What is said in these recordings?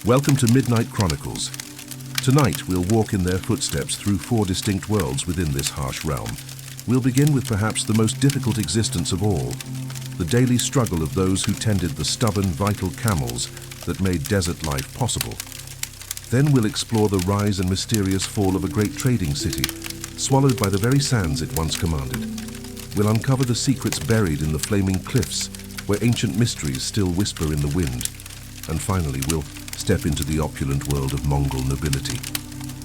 Welcome to Midnight Chronicles. Tonight we'll walk in their footsteps through 4 distinct worlds within this harsh realm. We'll begin with perhaps the most difficult existence of all, the daily struggle of those who tended the stubborn, vital camels that made desert life possible. Then we'll explore the rise and mysterious fall of a great trading city, swallowed by the very sands it once commanded. We'll uncover the secrets buried in the flaming cliffs, where ancient mysteries still whisper in the wind. And finally, we'll step into the opulent world of Mongol nobility,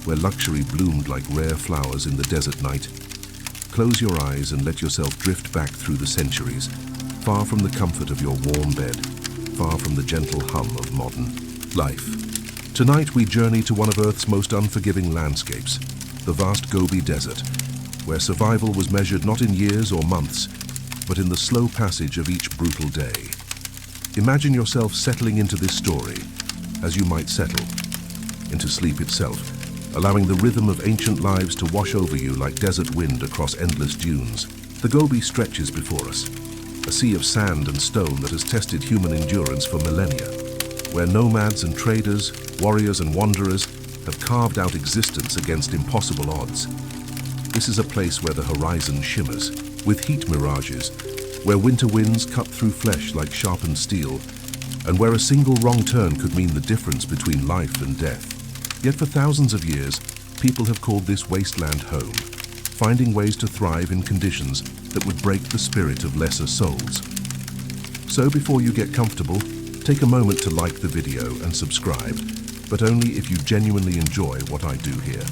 where luxury bloomed like rare flowers in the desert night. Close your eyes and let yourself drift back through the centuries, far from the comfort of your warm bed, far from the gentle hum of modern life. Tonight we journey to one of Earth's most unforgiving landscapes, the vast Gobi Desert, where survival was measured not in years or months, but in the slow passage of each brutal day. Imagine yourself settling into this story, as you might settle into sleep itself, allowing the rhythm of ancient lives to wash over you like desert wind across endless dunes. The Gobi stretches before us, a sea of sand and stone that has tested human endurance for millennia, where nomads and traders, warriors and wanderers have carved out existence against impossible odds. This is a place where the horizon shimmers, with heat mirages, where winter winds cut through flesh like sharpened steel, and where a single wrong turn could mean the difference between life and death. Yet for thousands of years, people have called this wasteland home, finding ways to thrive in conditions that would break the spirit of lesser souls. So before you get comfortable, take a moment to like the video and subscribe, but only if you genuinely enjoy what I do here.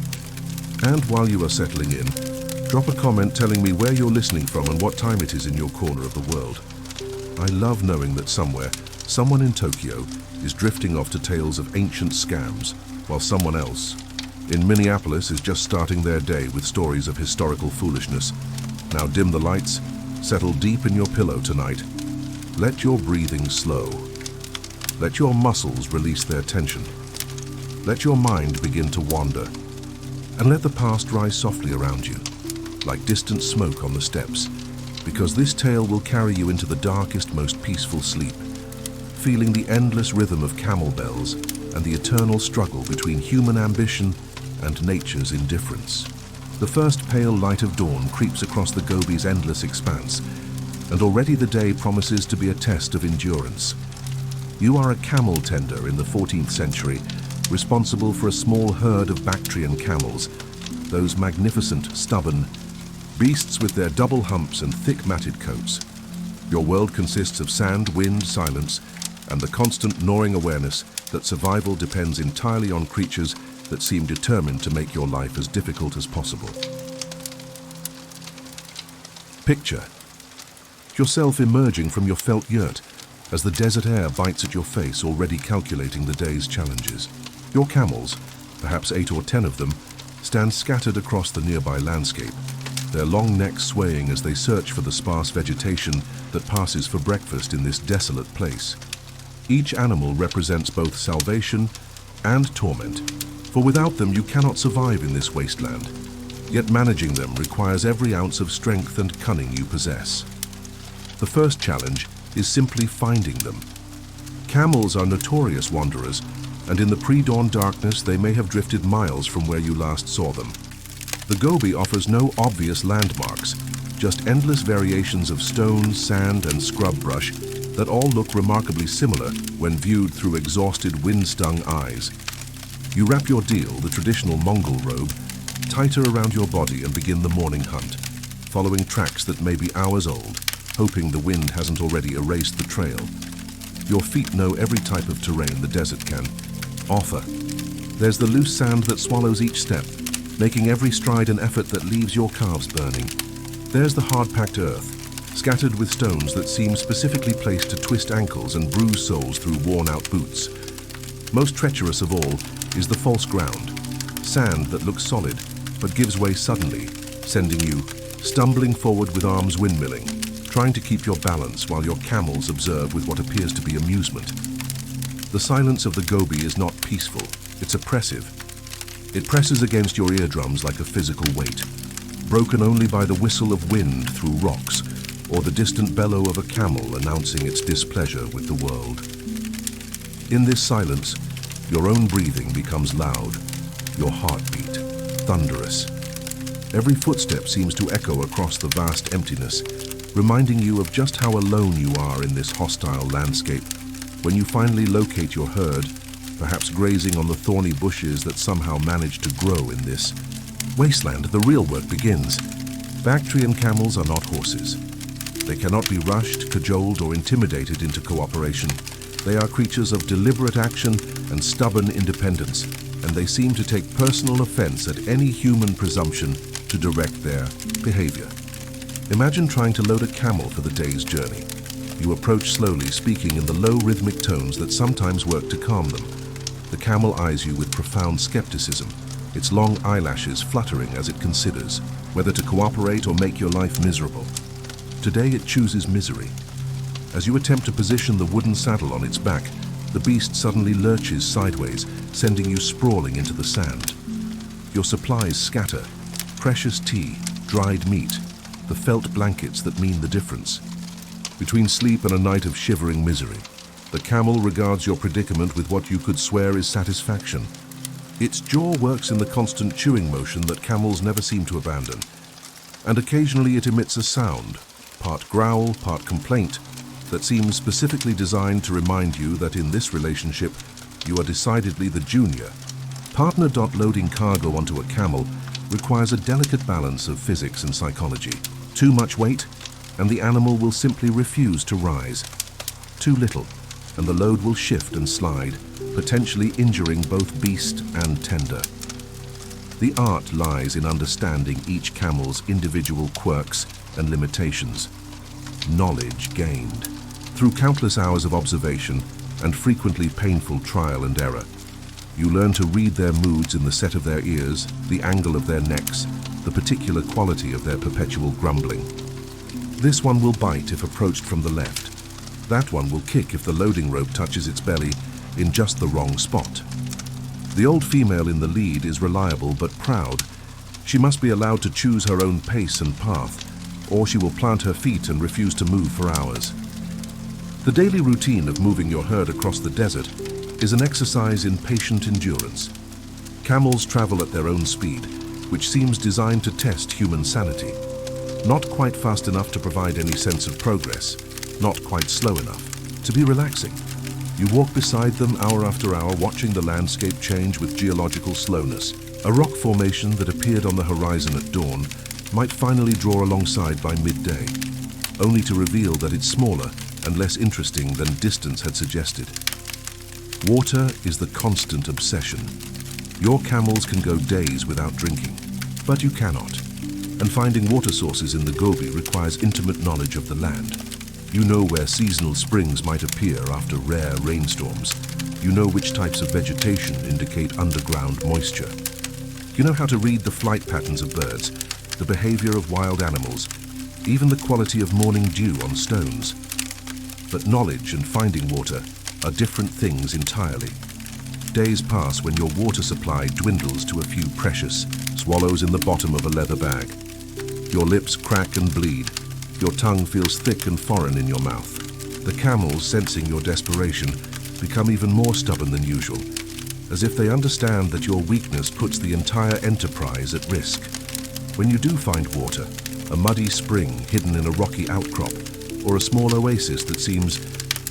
And while you are settling in, drop a comment telling me where you're listening from and what time it is in your corner of the world. I love knowing that somewhere, someone in Tokyo is drifting off to tales of ancient scams, while someone else in Minneapolis is just starting their day with stories of historical foolishness. Now dim the lights, settle deep in your pillow tonight. Let your breathing slow. Let your muscles release their tension. Let your mind begin to wander. And let the past rise softly around you, like distant smoke on the steppes, because this tale will carry you into the darkest, most peaceful sleep, feeling the endless rhythm of camel bells and the eternal struggle between human ambition and nature's indifference. The first pale light of dawn creeps across the Gobi's endless expanse, and already the day promises to be a test of endurance. You are a camel tender in the 14th century, responsible for a small herd of Bactrian camels, those magnificent, stubborn beasts with their double humps and thick matted coats. Your world consists of sand, wind, silence, and the constant gnawing awareness that survival depends entirely on creatures that seem determined to make your life as difficult as possible. Picture yourself emerging from your felt yurt as the desert air bites at your face, already calculating the day's challenges. Your camels, perhaps 8 or 10 of them, stand scattered across the nearby landscape, their long necks swaying as they search for the sparse vegetation that passes for breakfast in this desolate place. Each animal represents both salvation and torment, for without them you cannot survive in this wasteland. Yet managing them requires every ounce of strength and cunning you possess. The first challenge is simply finding them. Camels are notorious wanderers, and in the pre-dawn darkness they may have drifted miles from where you last saw them. The Gobi offers no obvious landmarks, just endless variations of stone, sand, and scrub brush that all look remarkably similar when viewed through exhausted, wind-stung eyes. You wrap your deal, the traditional Mongol robe, tighter around your body and begin the morning hunt, following tracks that may be hours old, hoping the wind hasn't already erased the trail. Your feet know every type of terrain the desert can offer. There's the loose sand that swallows each step, making every stride an effort that leaves your calves burning. There's the hard-packed earth, scattered with stones that seem specifically placed to twist ankles and bruise soles through worn-out boots. Most treacherous of all is the false ground, sand that looks solid but gives way suddenly, sending you stumbling forward with arms windmilling, trying to keep your balance while your camels observe with what appears to be amusement. The silence of the Gobi is not peaceful, it's oppressive. It presses against your eardrums like a physical weight, broken only by the whistle of wind through rocks or the distant bellow of a camel announcing its displeasure with the world. In this silence, Your own breathing becomes loud, your heartbeat thunderous. Every footstep seems to echo across the vast emptiness, reminding you of just how alone you are in this hostile landscape. When you finally locate your herd, perhaps grazing on the thorny bushes that somehow manage to grow in this wasteland, the real work begins. Bactrian camels are not horses. They cannot be rushed, cajoled, or intimidated into cooperation. They are creatures of deliberate action and stubborn independence, and they seem to take personal offense at any human presumption to direct their behavior. Imagine trying to load a camel for the day's journey. You approach slowly, speaking in the low rhythmic tones that sometimes work to calm them. The camel eyes you with profound skepticism, its long eyelashes fluttering as it considers whether to cooperate or make your life miserable. Today it chooses misery. As you attempt to position the wooden saddle on its back, the beast suddenly lurches sideways, sending you sprawling into the sand. Your supplies scatter: precious tea, dried meat, the felt blankets that mean the difference. Between sleep and a night of shivering misery, the camel regards your predicament with what you could swear is satisfaction. Its jaw works in the constant chewing motion that camels never seem to abandon, and occasionally it emits a sound, part growl, part complaint, that seems specifically designed to remind you that in this relationship, you are decidedly the junior. Partner. Loading cargo onto a camel requires a delicate balance of physics and psychology. Too much weight, and the animal will simply refuse to rise. Too little, and the load will shift and slide, potentially injuring both beast and tender. The art lies in understanding each camel's individual quirks and limitations. Knowledge gained through countless hours of observation and frequently painful trial and error. You learn to read their moods in the set of their ears, the angle of their necks, the particular quality of their perpetual grumbling. This one will bite if approached from the left. That one will kick if the loading rope touches its belly in just the wrong spot. The old female in the lead is reliable but proud. She must be allowed to choose her own pace and path, or she will plant her feet and refuse to move for hours. The daily routine of moving your herd across the desert is an exercise in patient endurance. Camels travel at their own speed, which seems designed to test human sanity. Not quite fast enough to provide any sense of progress, not quite slow enough to be relaxing. You walk beside them hour after hour, watching the landscape change with geological slowness. A rock formation that appeared on the horizon at dawn might finally draw alongside by midday, only to reveal that it's smaller and less interesting than distance had suggested. Water is the constant obsession. Your camels can go days without drinking, but you cannot. And finding water sources in the Gobi requires intimate knowledge of the land. You know where seasonal springs might appear after rare rainstorms. You know which types of vegetation indicate underground moisture. You know how to read the flight patterns of birds, the behavior of wild animals, even the quality of morning dew on stones. But knowledge and finding water are different things entirely. Days pass when your water supply dwindles to a few precious swallows in the bottom of a leather bag. Your lips crack and bleed. Your tongue feels thick and foreign in your mouth. The camels, sensing your desperation, become even more stubborn than usual, as if they understand that your weakness puts the entire enterprise at risk. When you do find water, a muddy spring hidden in a rocky outcrop, or a small oasis that seems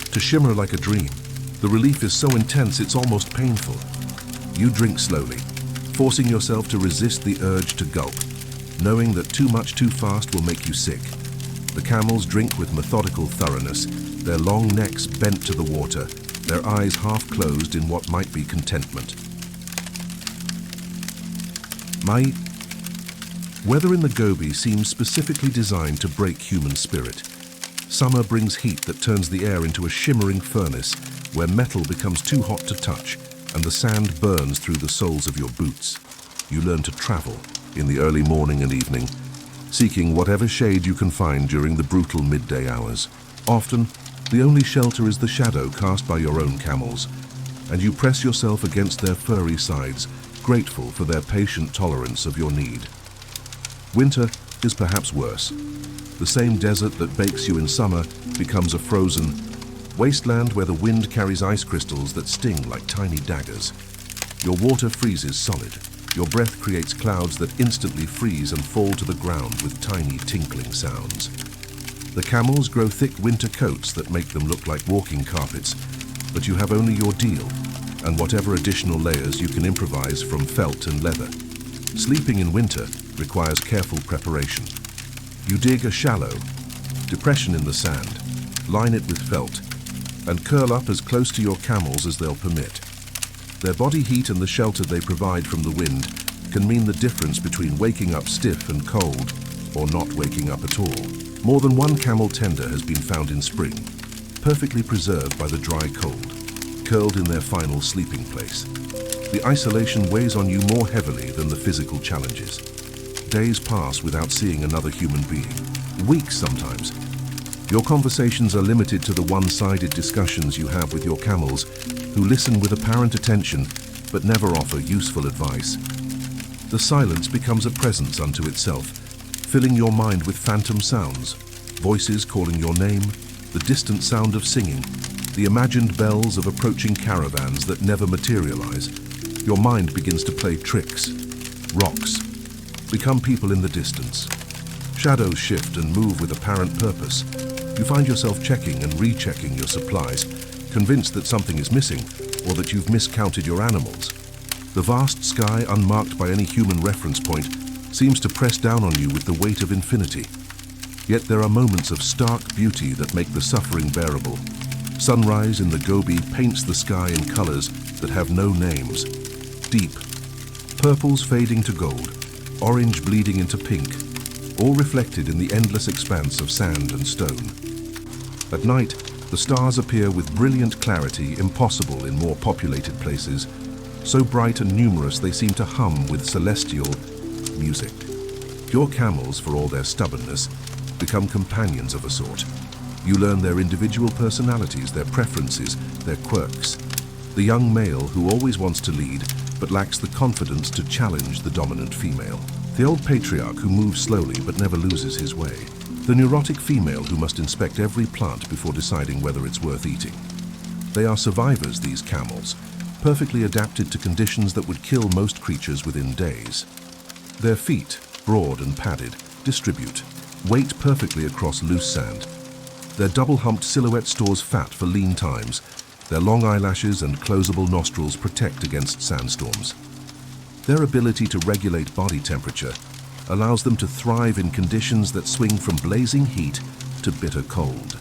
to shimmer like a dream, the relief is so intense it's almost painful. You drink slowly, forcing yourself to resist the urge to gulp, knowing that too much too fast will make you sick. The camels drink with methodical thoroughness, their long necks bent to the water, their eyes half closed in what might be contentment. Weather in the Gobi seems specifically designed to break human spirit. Summer brings heat that turns the air into a shimmering furnace where metal becomes too hot to touch and the sand burns through the soles of your boots. You learn to travel in the early morning and evening, seeking whatever shade you can find during the brutal midday hours. Often, the only shelter is the shadow cast by your own camels, and you press yourself against their furry sides, grateful for their patient tolerance of your need. Winter is perhaps worse. The same desert that bakes you in summer becomes a frozen Wasteland where the wind carries ice crystals that sting like tiny daggers. Your water freezes solid. Your breath creates clouds that instantly freeze and fall to the ground with tiny tinkling sounds. The camels grow thick winter coats that make them look like walking carpets, but you have only your deal, and whatever additional layers you can improvise from felt and leather. Sleeping in winter requires careful preparation. You dig a shallow depression in the sand, line it with felt, and curl up as close to your camels as they'll permit. Their body heat and the shelter they provide from the wind can mean the difference between waking up stiff and cold or not waking up at all. More than one camel tender has been found in spring, perfectly preserved by the dry cold, curled in their final sleeping place. The isolation weighs on you more heavily than the physical challenges. Days pass without seeing another human being, weeks sometimes. Your conversations are limited to the one-sided discussions you have with your camels, who listen with apparent attention but never offer useful advice. The silence becomes a presence unto itself, filling your mind with phantom sounds, voices calling your name, the distant sound of singing, the imagined bells of approaching caravans that never materialize. Your mind begins to play tricks. Rocks become people in the distance. Shadows shift and move with apparent purpose. You find yourself checking and rechecking your supplies, convinced that something is missing or that you've miscounted your animals. The vast sky, unmarked by any human reference point, seems to press down on you with the weight of infinity. Yet there are moments of stark beauty that make the suffering bearable. Sunrise in the Gobi paints the sky in colors that have no names. Deep, purples fading to gold, orange bleeding into pink, all reflected in the endless expanse of sand and stone. At night, the stars appear with brilliant clarity impossible in more populated places, so bright and numerous they seem to hum with celestial music. Your camels, for all their stubbornness, become companions of a sort. You learn their individual personalities, their preferences, their quirks. The young male who always wants to lead but lacks the confidence to challenge the dominant female. The old patriarch who moves slowly but never loses his way. The neurotic female who must inspect every plant before deciding whether it's worth eating. They are survivors, these camels, perfectly adapted to conditions that would kill most creatures within days. Their feet, broad and padded, distribute, weight perfectly across loose sand. Their double-humped silhouette stores fat for lean times. Their long eyelashes and closable nostrils protect against sandstorms. Their ability to regulate body temperature allows them to thrive in conditions that swing from blazing heat to bitter cold.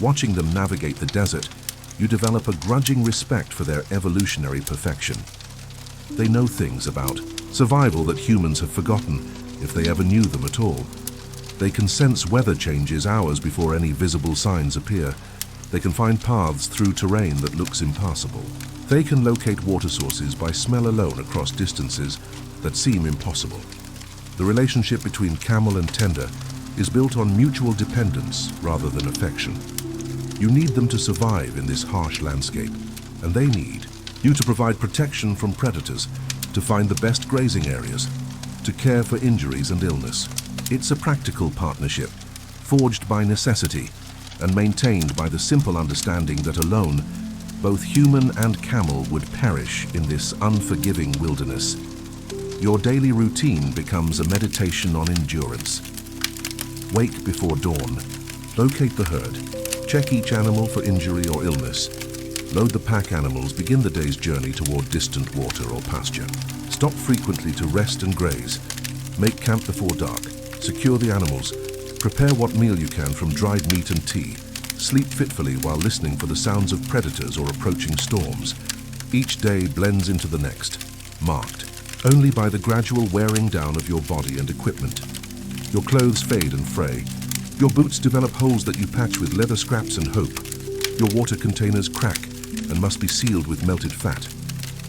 Watching them navigate the desert, you develop a grudging respect for their evolutionary perfection. They know things about survival that humans have forgotten, if they ever knew them at all. They can sense weather changes hours before any visible signs appear. They can find paths through terrain that looks impassable. They can locate water sources by smell alone across distances that seem impossible. The relationship between camel and tender is built on mutual dependence rather than affection. You need them to survive in this harsh landscape, and they need you to provide protection from predators, to find the best grazing areas, to care for injuries and illness. It's a practical partnership, forged by necessity and maintained by the simple understanding that alone, both human and camel would perish in this unforgiving wilderness. Your daily routine becomes a meditation on endurance. Wake before dawn, locate the herd, check each animal for injury or illness, load the pack animals, begin the day's journey toward distant water or pasture. Stop frequently to rest and graze, make camp before dark, secure the animals, prepare what meal you can from dried meat and tea, sleep fitfully while listening for the sounds of predators or approaching storms. Each day blends into the next, marked only by the gradual wearing down of your body and equipment. Your clothes fade and fray. Your boots develop holes that you patch with leather scraps and hope. Your water containers crack and must be sealed with melted fat.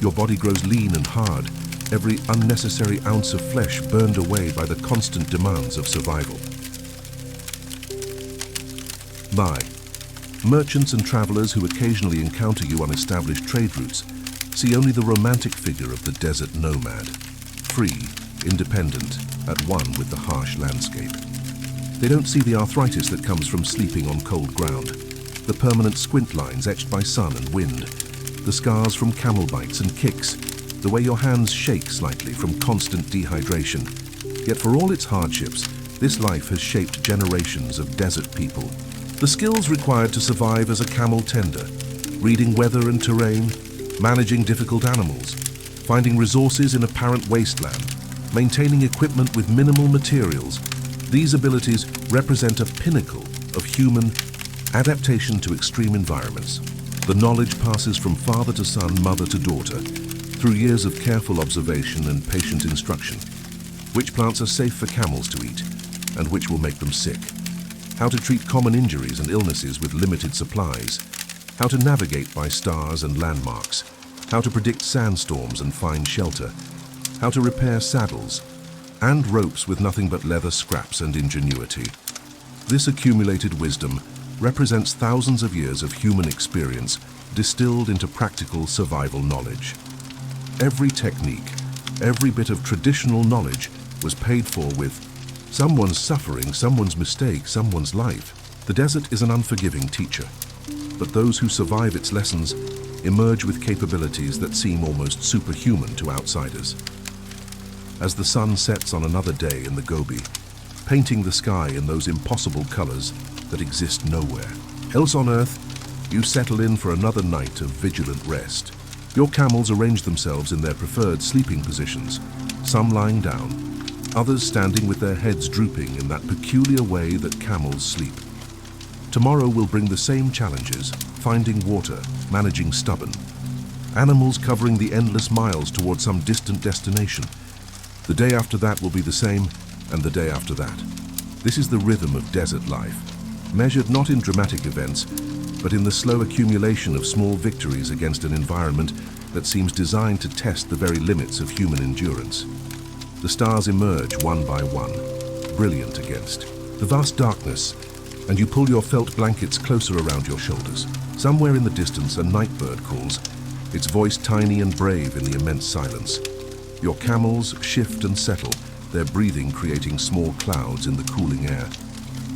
Your body grows lean and hard, every unnecessary ounce of flesh burned away by the constant demands of survival. Merchants and travelers who occasionally encounter you on established trade routes see only the romantic figure of the desert nomad, free, independent, at one with the harsh landscape. They don't see the arthritis that comes from sleeping on cold ground, The permanent squint lines etched by sun and wind, the scars from camel bites and kicks, the way your hands shake slightly from constant dehydration. Yet for all its hardships, this life has shaped generations of desert people. The skills required to survive as a camel tender, reading weather and terrain, managing difficult animals, finding resources in apparent wasteland, maintaining equipment with minimal materials. These abilities represent a pinnacle of human adaptation to extreme environments. The knowledge passes from father to son, mother to daughter, through years of careful observation and patient instruction. Which plants are safe for camels to eat, and which will make them sick. How to treat common injuries and illnesses with limited supplies. How to navigate by stars and landmarks. How to predict sandstorms and find shelter. How to repair saddles and ropes with nothing but leather scraps and ingenuity. This accumulated wisdom represents thousands of years of human experience distilled into practical survival knowledge. Every technique, every bit of traditional knowledge was paid for with someone's suffering, someone's mistake, someone's life. The desert is an unforgiving teacher, but those who survive its lessons emerge with capabilities that seem almost superhuman to outsiders. As the sun sets on another day in the Gobi, painting the sky in those impossible colors that exist nowhere. Else on earth, you settle in for another night of vigilant rest. Your camels arrange themselves in their preferred sleeping positions, some lying down, others standing with their heads drooping in that peculiar way that camels sleep. Tomorrow will bring the same challenges, finding water, managing stubborn, animals covering the endless miles toward some distant destination. The day after that will be the same, and the day after that. This is the rhythm of desert life, measured not in dramatic events, but in the slow accumulation of small victories against an environment that seems designed to test the very limits of human endurance. The stars emerge one by one, brilliant against the vast darkness, and you pull your felt blankets closer around your shoulders. Somewhere in the distance, a night bird calls, its voice tiny and brave in the immense silence. Your camels shift and settle, their breathing creating small clouds in the cooling air.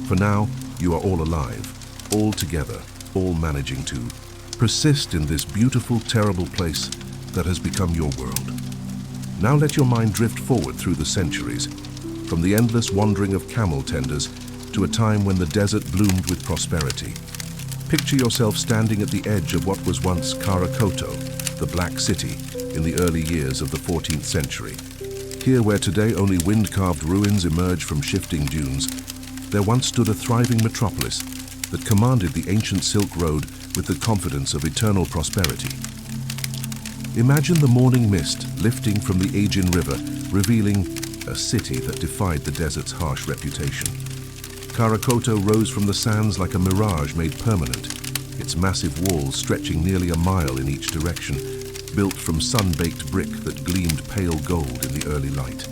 For now, you are all alive, all together, all managing to persist in this beautiful, terrible place that has become your world. Now let your mind drift forward through the centuries, from the endless wandering of camel tenders to a time when the desert bloomed with prosperity. Picture yourself standing at the edge of what was once Karakoto, the Black City, in the early years of the 14th century. Here, where today only wind-carved ruins emerge from shifting dunes, there once stood a thriving metropolis that commanded the ancient Silk Road with the confidence of eternal prosperity. Imagine the morning mist lifting from the Aegean River, revealing a city that defied the desert's harsh reputation. Karakoto rose from the sands like a mirage made permanent, its massive walls stretching nearly a mile in each direction, built from sun-baked brick that gleamed pale gold in the early light.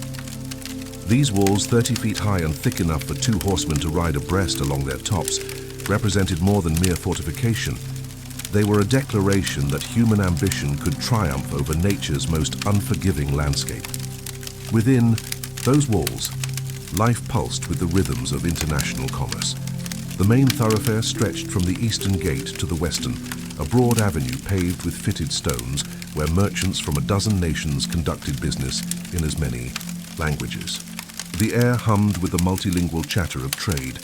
These walls, 30 feet high and thick enough for 2 horsemen to ride abreast along their tops, represented more than mere fortification. They were a declaration that human ambition could triumph over nature's most unforgiving landscape. Within those walls, life pulsed with the rhythms of international commerce. The main thoroughfare stretched from the eastern gate to the western, a broad avenue paved with fitted stones where merchants from a dozen nations conducted business in as many languages. The air hummed with the multilingual chatter of trade.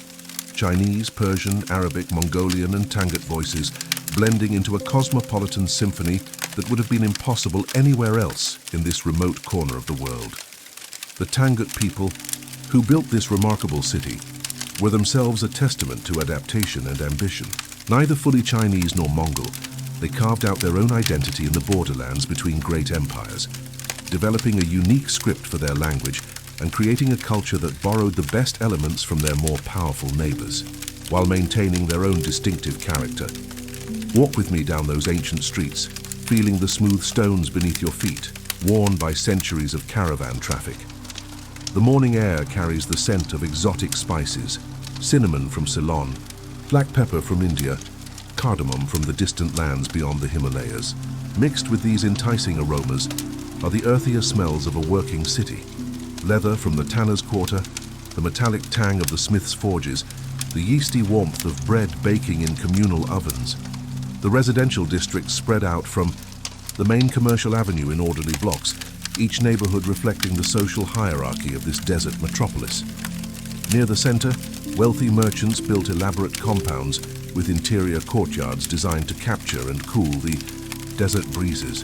Chinese, Persian, Arabic, Mongolian, and Tangut voices blending into a cosmopolitan symphony that would have been impossible anywhere else in this remote corner of the world. The Tangut people, who built this remarkable city, were themselves a testament to adaptation and ambition. Neither fully Chinese nor Mongol, they carved out their own identity in the borderlands between great empires, developing a unique script for their language and creating a culture that borrowed the best elements from their more powerful neighbors, while maintaining their own distinctive character. Walk with me down those ancient streets, feeling the smooth stones beneath your feet, worn by centuries of caravan traffic. The morning air carries the scent of exotic spices, cinnamon from Ceylon, black pepper from India, cardamom from the distant lands beyond the Himalayas. Mixed with these enticing aromas are the earthier smells of a working city. Leather from the tanner's quarter, the metallic tang of the smith's forges, the yeasty warmth of bread baking in communal ovens. The residential districts spread out from the main commercial avenue in orderly blocks, each neighborhood reflecting the social hierarchy of this desert metropolis. Near the center, wealthy merchants built elaborate compounds with interior courtyards designed to capture and cool the desert breezes.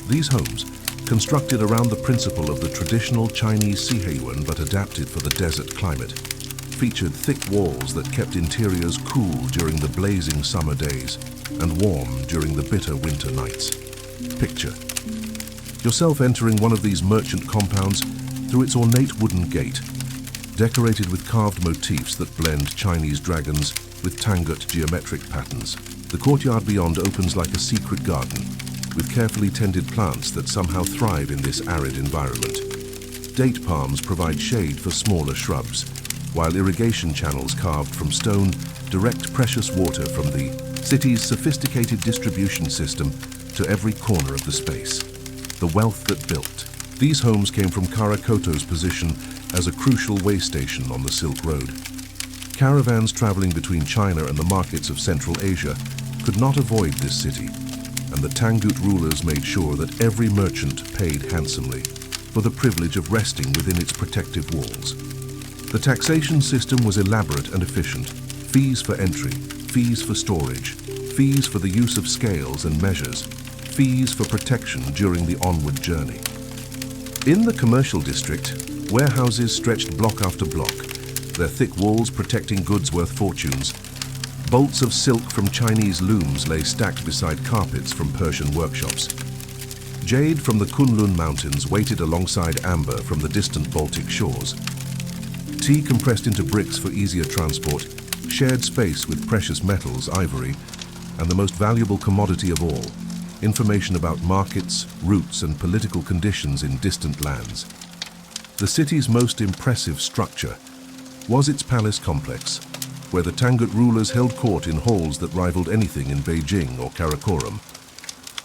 These homes, constructed around the principle of the traditional Chinese siheyuan but adapted for the desert climate, featured thick walls that kept interiors cool during the blazing summer days and warm during the bitter winter nights. Picture yourself entering one of these merchant compounds through its ornate wooden gate, decorated with carved motifs that blend Chinese dragons with Tangut geometric patterns. The courtyard beyond opens like a secret garden, with carefully tended plants that somehow thrive in this arid environment. Date palms provide shade for smaller shrubs, while irrigation channels carved from stone direct precious water from the city's sophisticated distribution system to every corner of the space. The wealth that built. These homes came from Karakoto's position as a crucial way station on the Silk Road. Caravans traveling between China and the markets of Central Asia could not avoid this city, and the Tangut rulers made sure that every merchant paid handsomely for the privilege of resting within its protective walls. The taxation system was elaborate and efficient. Fees for entry, fees for storage, fees for the use of scales and measures, fees for protection during the onward journey. In the commercial district, warehouses stretched block after block, their thick walls protecting goods worth fortunes. Bolts of silk from Chinese looms lay stacked beside carpets from Persian workshops. Jade from the Kunlun Mountains waited alongside amber from the distant Baltic shores. Tea compressed into bricks for easier transport, shared space with precious metals, ivory, and the most valuable commodity of all, information about markets, routes, and political conditions in distant lands. The city's most impressive structure was its palace complex, where the Tangut rulers held court in halls that rivaled anything in Beijing or Karakoram.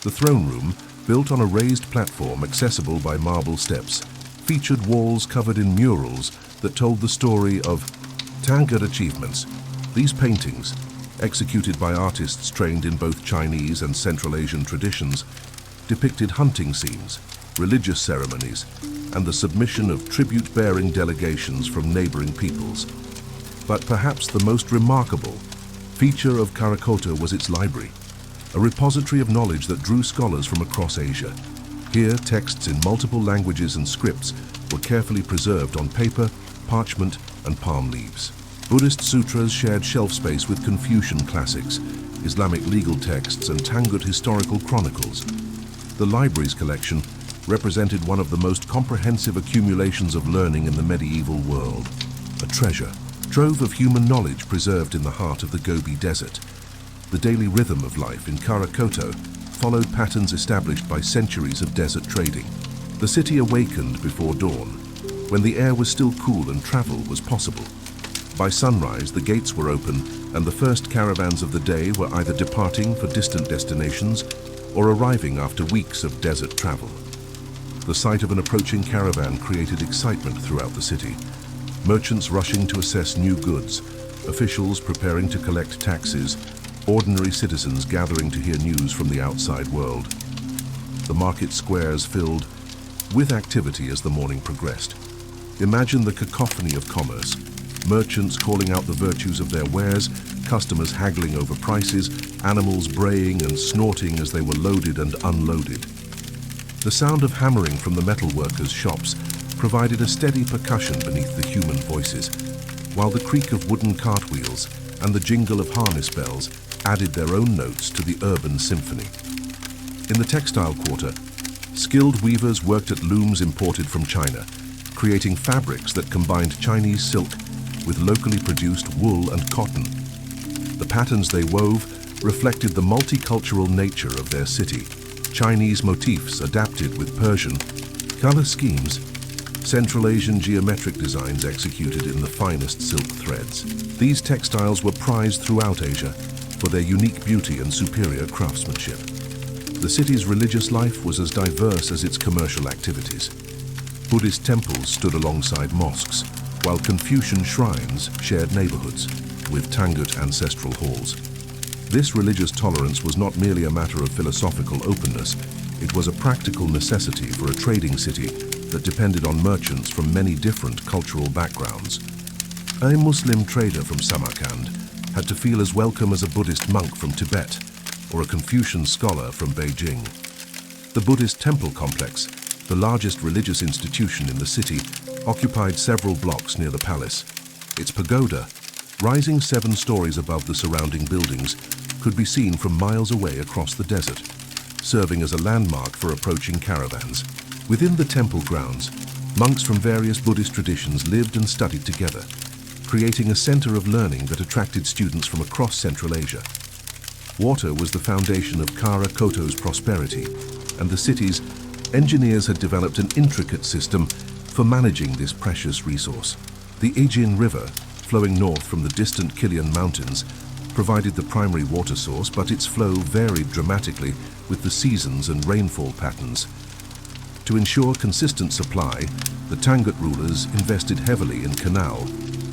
The throne room, built on a raised platform accessible by marble steps, featured walls covered in murals that told the story of Tangut achievements. These paintings, executed by artists trained in both Chinese and Central Asian traditions, depicted hunting scenes, religious ceremonies, and the submission of tribute-bearing delegations from neighboring peoples. But perhaps the most remarkable feature of Karakota was its library, a repository of knowledge that drew scholars from across Asia. Here, texts in multiple languages and scripts were carefully preserved on paper, parchment, and palm leaves. Buddhist sutras shared shelf space with Confucian classics, Islamic legal texts, and Tangut historical chronicles. The library's collection represented one of the most comprehensive accumulations of learning in the medieval world. A treasure trove of human knowledge preserved in the heart of the Gobi Desert. The daily rhythm of life in Karakoto followed patterns established by centuries of desert trading. The city awakened before dawn, when the air was still cool and travel was possible. By sunrise, the gates were open, and the first caravans of the day were either departing for distant destinations or arriving after weeks of desert travel. The sight of an approaching caravan created excitement throughout the city. Merchants rushing to assess new goods, officials preparing to collect taxes, ordinary citizens gathering to hear news from the outside world. The market squares filled with activity as the morning progressed. Imagine the cacophony of commerce. Merchants calling out the virtues of their wares, customers haggling over prices, animals braying and snorting as they were loaded and unloaded. The sound of hammering from the metalworkers' shops provided a steady percussion beneath the human voices, while the creak of wooden cartwheels and the jingle of harness bells added their own notes to the urban symphony. In the textile quarter, skilled weavers worked at looms imported from China, creating fabrics that combined Chinese silk with locally produced wool and cotton. The patterns they wove reflected the multicultural nature of their city. Chinese motifs adapted with Persian color schemes, Central Asian geometric designs executed in the finest silk threads. These textiles were prized throughout Asia for their unique beauty and superior craftsmanship. The city's religious life was as diverse as its commercial activities. Buddhist temples stood alongside mosques, while Confucian shrines shared neighborhoods. with Tangut ancestral halls. This religious tolerance was not merely a matter of philosophical openness, it was a practical necessity for a trading city that depended on merchants from many different cultural backgrounds. A Muslim trader from Samarkand had to feel as welcome as a Buddhist monk from Tibet or a Confucian scholar from Beijing. The Buddhist temple complex, the largest religious institution in the city, occupied several blocks near the palace. Its pagoda, rising 7 stories above the surrounding buildings, could be seen from miles away across the desert, serving as a landmark for approaching caravans. Within the temple grounds, monks from various Buddhist traditions lived and studied together, creating a center of learning that attracted students from across Central Asia. Water was the foundation of Kara Koto's prosperity, and the city's engineers had developed an intricate system for managing this precious resource. The Aegean River, flowing north from the distant Kilian Mountains, provided the primary water source, but its flow varied dramatically with the seasons and rainfall patterns. To ensure consistent supply, the Tangut rulers invested heavily in canal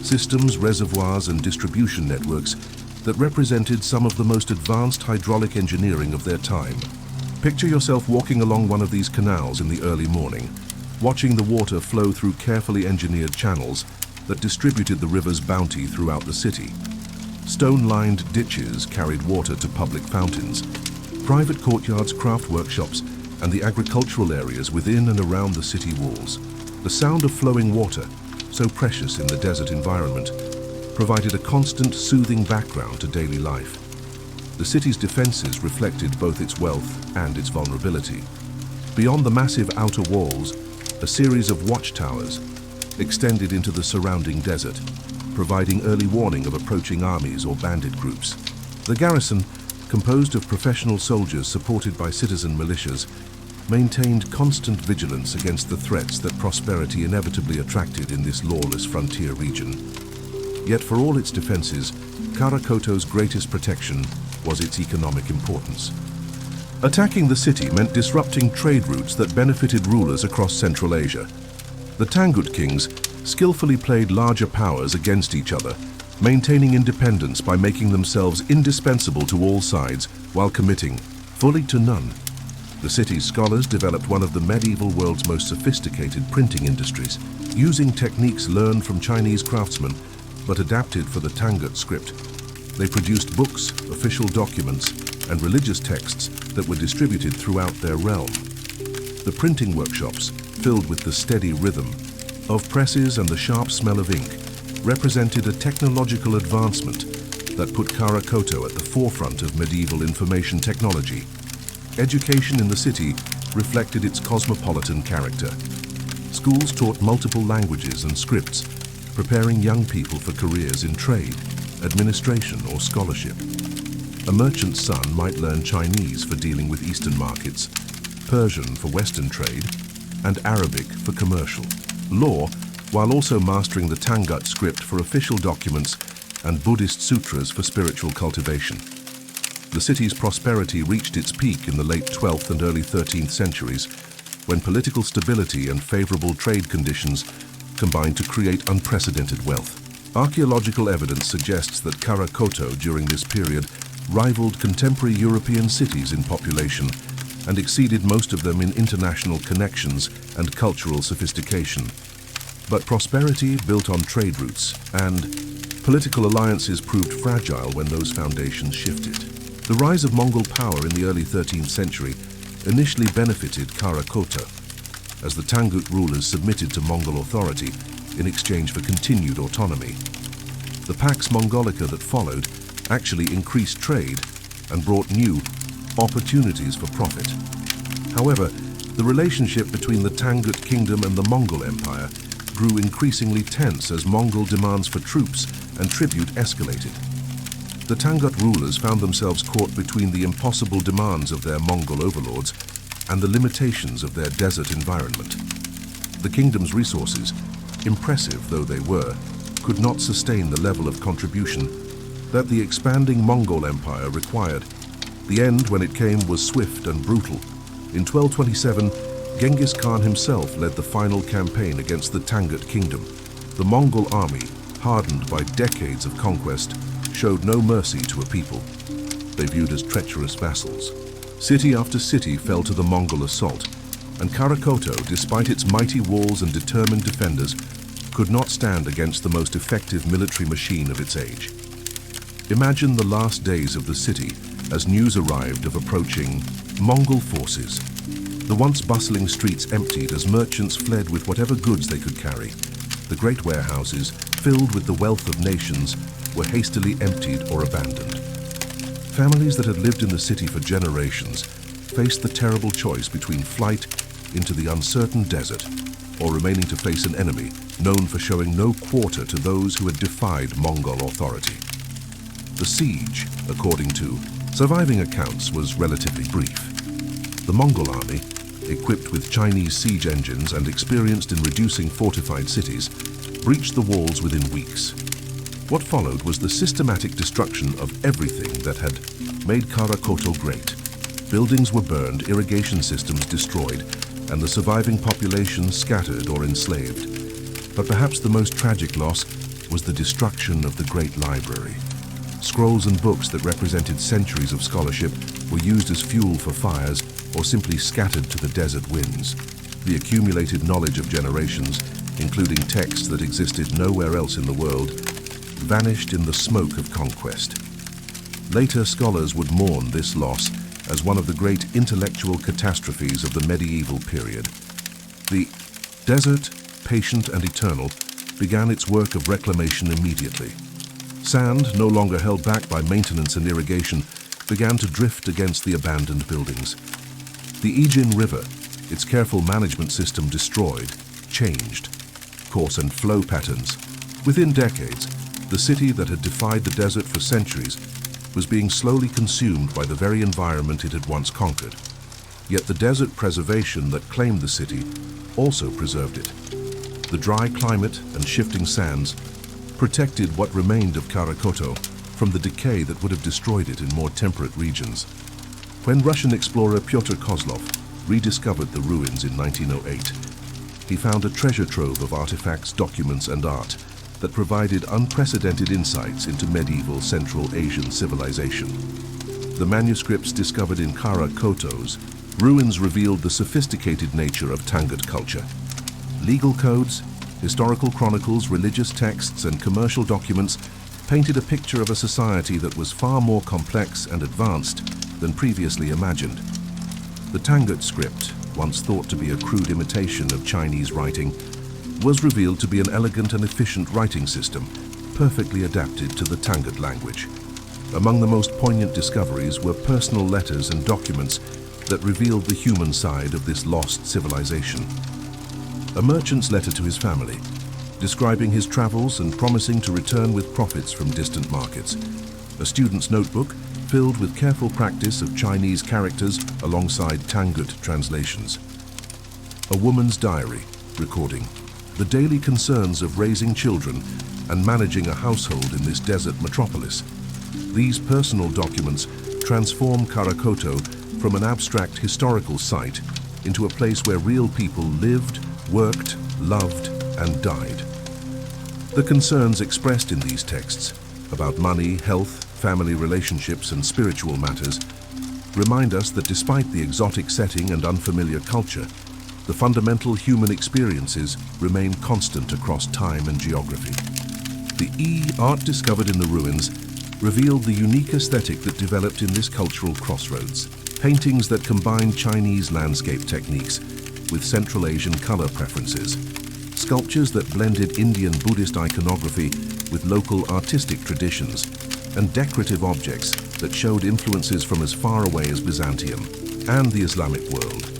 systems, reservoirs, and distribution networks that represented some of the most advanced hydraulic engineering of their time. Picture yourself walking along one of these canals in the early morning, watching the water flow through carefully engineered channels that distributed the river's bounty throughout the city. Stone-lined ditches carried water to public fountains, private courtyards, craft workshops, and the agricultural areas within and around the city walls. The sound of flowing water, so precious in the desert environment, provided a constant, soothing background to daily life. The city's defenses reflected both its wealth and its vulnerability. Beyond the massive outer walls, a series of watchtowers extended into the surrounding desert, providing early warning of approaching armies or bandit groups. The garrison, composed of professional soldiers supported by citizen militias, maintained constant vigilance against the threats that prosperity inevitably attracted in this lawless frontier region. Yet for all its defenses, Kara Koto's greatest protection was its economic importance. Attacking the city meant disrupting trade routes that benefited rulers across Central Asia. The Tangut kings skillfully played larger powers against each other, maintaining independence by making themselves indispensable to all sides while committing fully to none. The city's scholars developed one of the medieval world's most sophisticated printing industries, using techniques learned from Chinese craftsmen but adapted for the Tangut script. They produced books, official documents, and religious texts that were distributed throughout their realm. The printing workshops, filled with the steady rhythm of presses and the sharp smell of ink, represented a technological advancement that put Kara Koto at the forefront of medieval information technology. Education in the city reflected its cosmopolitan character. Schools taught multiple languages and scripts, preparing young people for careers in trade, administration, or scholarship. A merchant's son might learn Chinese for dealing with Eastern markets, Persian for Western trade, and Arabic for commercial law, while also mastering the Tangut script for official documents and Buddhist sutras for spiritual cultivation. The city's prosperity reached its peak in the late 12th and early 13th centuries, when political stability and favorable trade conditions combined to create unprecedented wealth. Archaeological evidence suggests that Kara Koto during this period rivaled contemporary European cities in population and exceeded most of them in international connections and cultural sophistication. But prosperity built on trade routes and political alliances proved fragile when those foundations shifted. The rise of Mongol power in the early 13th century initially benefited Kara Koto, as the Tangut rulers submitted to Mongol authority in exchange for continued autonomy. The Pax Mongolica that followed actually increased trade and brought new opportunities for profit. However, the relationship between the Tangut Kingdom and the Mongol Empire grew increasingly tense as Mongol demands for troops and tribute escalated. The Tangut rulers found themselves caught between the impossible demands of their Mongol overlords and the limitations of their desert environment. The kingdom's resources, impressive though they were, could not sustain the level of contribution that the expanding Mongol Empire required. The end, when it came, was swift and brutal. In 1227, Genghis Khan himself led the final campaign against the Tangut Kingdom. The Mongol army, hardened by decades of conquest, showed no mercy to a people they viewed as treacherous vassals. City after city fell to the Mongol assault, and Karakoto, despite its mighty walls and determined defenders, could not stand against the most effective military machine of its age. Imagine the last days of the city as news arrived of approaching Mongol forces. The once bustling streets emptied as merchants fled with whatever goods they could carry. The great warehouses, filled with the wealth of nations, were hastily emptied or abandoned. Families that had lived in the city for generations faced the terrible choice between flight into the uncertain desert or remaining to face an enemy known for showing no quarter to those who had defied Mongol authority. The siege, according to surviving accounts, was relatively brief. The Mongol army, equipped with Chinese siege engines and experienced in reducing fortified cities, breached the walls within weeks. What followed was the systematic destruction of everything that had made Karakoto great. Buildings were burned, irrigation systems destroyed, and the surviving population scattered or enslaved. But perhaps the most tragic loss was the destruction of the great library. Scrolls and books that represented centuries of scholarship were used as fuel for fires or simply scattered to the desert winds. The accumulated knowledge of generations, including texts that existed nowhere else in the world, vanished in the smoke of conquest. Later scholars would mourn this loss as one of the great intellectual catastrophes of the medieval period. The desert, patient and eternal, began its work of reclamation immediately. Sand, no longer held back by maintenance and irrigation, began to drift against the abandoned buildings. The Aegean River, its careful management system destroyed, changed course and flow patterns. Within decades, the city that had defied the desert for centuries was being slowly consumed by the very environment it had once conquered. Yet the desert preservation that claimed the city also preserved it. The dry climate and shifting sands protected what remained of Karakoto from the decay that would have destroyed it in more temperate regions. When Russian explorer Pyotr Kozlov rediscovered the ruins in 1908, he found a treasure trove of artifacts, documents, and art that provided unprecedented insights into medieval Central Asian civilization. The manuscripts discovered in Karakoto's ruins revealed the sophisticated nature of Tangut culture. Legal codes, historical chronicles, religious texts, and commercial documents painted a picture of a society that was far more complex and advanced than previously imagined. The Tangut script, once thought to be a crude imitation of Chinese writing, was revealed to be an elegant and efficient writing system, perfectly adapted to the Tangut language. Among the most poignant discoveries were personal letters and documents that revealed the human side of this lost civilization. A merchant's letter to his family, describing his travels and promising to return with profits from distant markets. A student's notebook filled with careful practice of Chinese characters alongside Tangut translations. A woman's diary, recording the daily concerns of raising children and managing a household in this desert metropolis. These personal documents transform Karakoto from an abstract historical site into a place where real people lived, worked, loved, and died. The concerns expressed in these texts about money, health, family relationships, and spiritual matters remind us that despite the exotic setting and unfamiliar culture, the fundamental human experiences remain constant across time and geography. The art discovered in the ruins revealed the unique aesthetic that developed in this cultural crossroads. Paintings that combined Chinese landscape techniques with Central Asian color preferences. Sculptures that blended Indian Buddhist iconography with local artistic traditions. And decorative objects that showed influences from as far away as Byzantium and the Islamic world.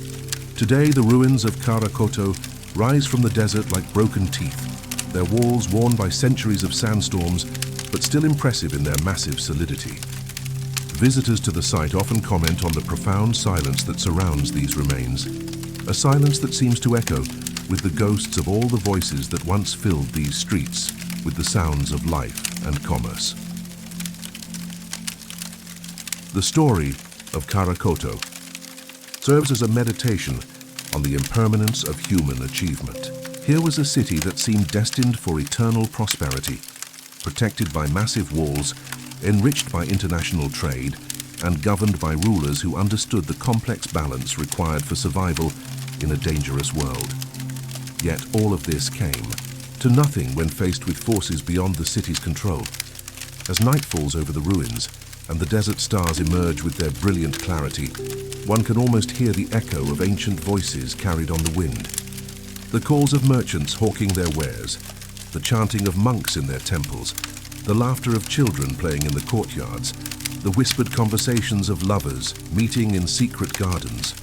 Today, the ruins of Karakoto rise from the desert like broken teeth, their walls worn by centuries of sandstorms, but still impressive in their massive solidity. Visitors to the site often comment on the profound silence that surrounds these remains, a silence that seems to echo with the ghosts of all the voices that once filled these streets with the sounds of life and commerce. The story of Karakoto serves as a meditation on the impermanence of human achievement. Here was a city that seemed destined for eternal prosperity, protected by massive walls enriched by international trade and governed by rulers who understood the complex balance required for survival in a dangerous world. Yet all of this came to nothing when faced with forces beyond the city's control. As night falls over the ruins and the desert stars emerge with their brilliant clarity, one can almost hear the echo of ancient voices carried on the wind. The calls of merchants hawking their wares, the chanting of monks in their temples, the laughter of children playing in the courtyards, the whispered conversations of lovers meeting in secret gardens.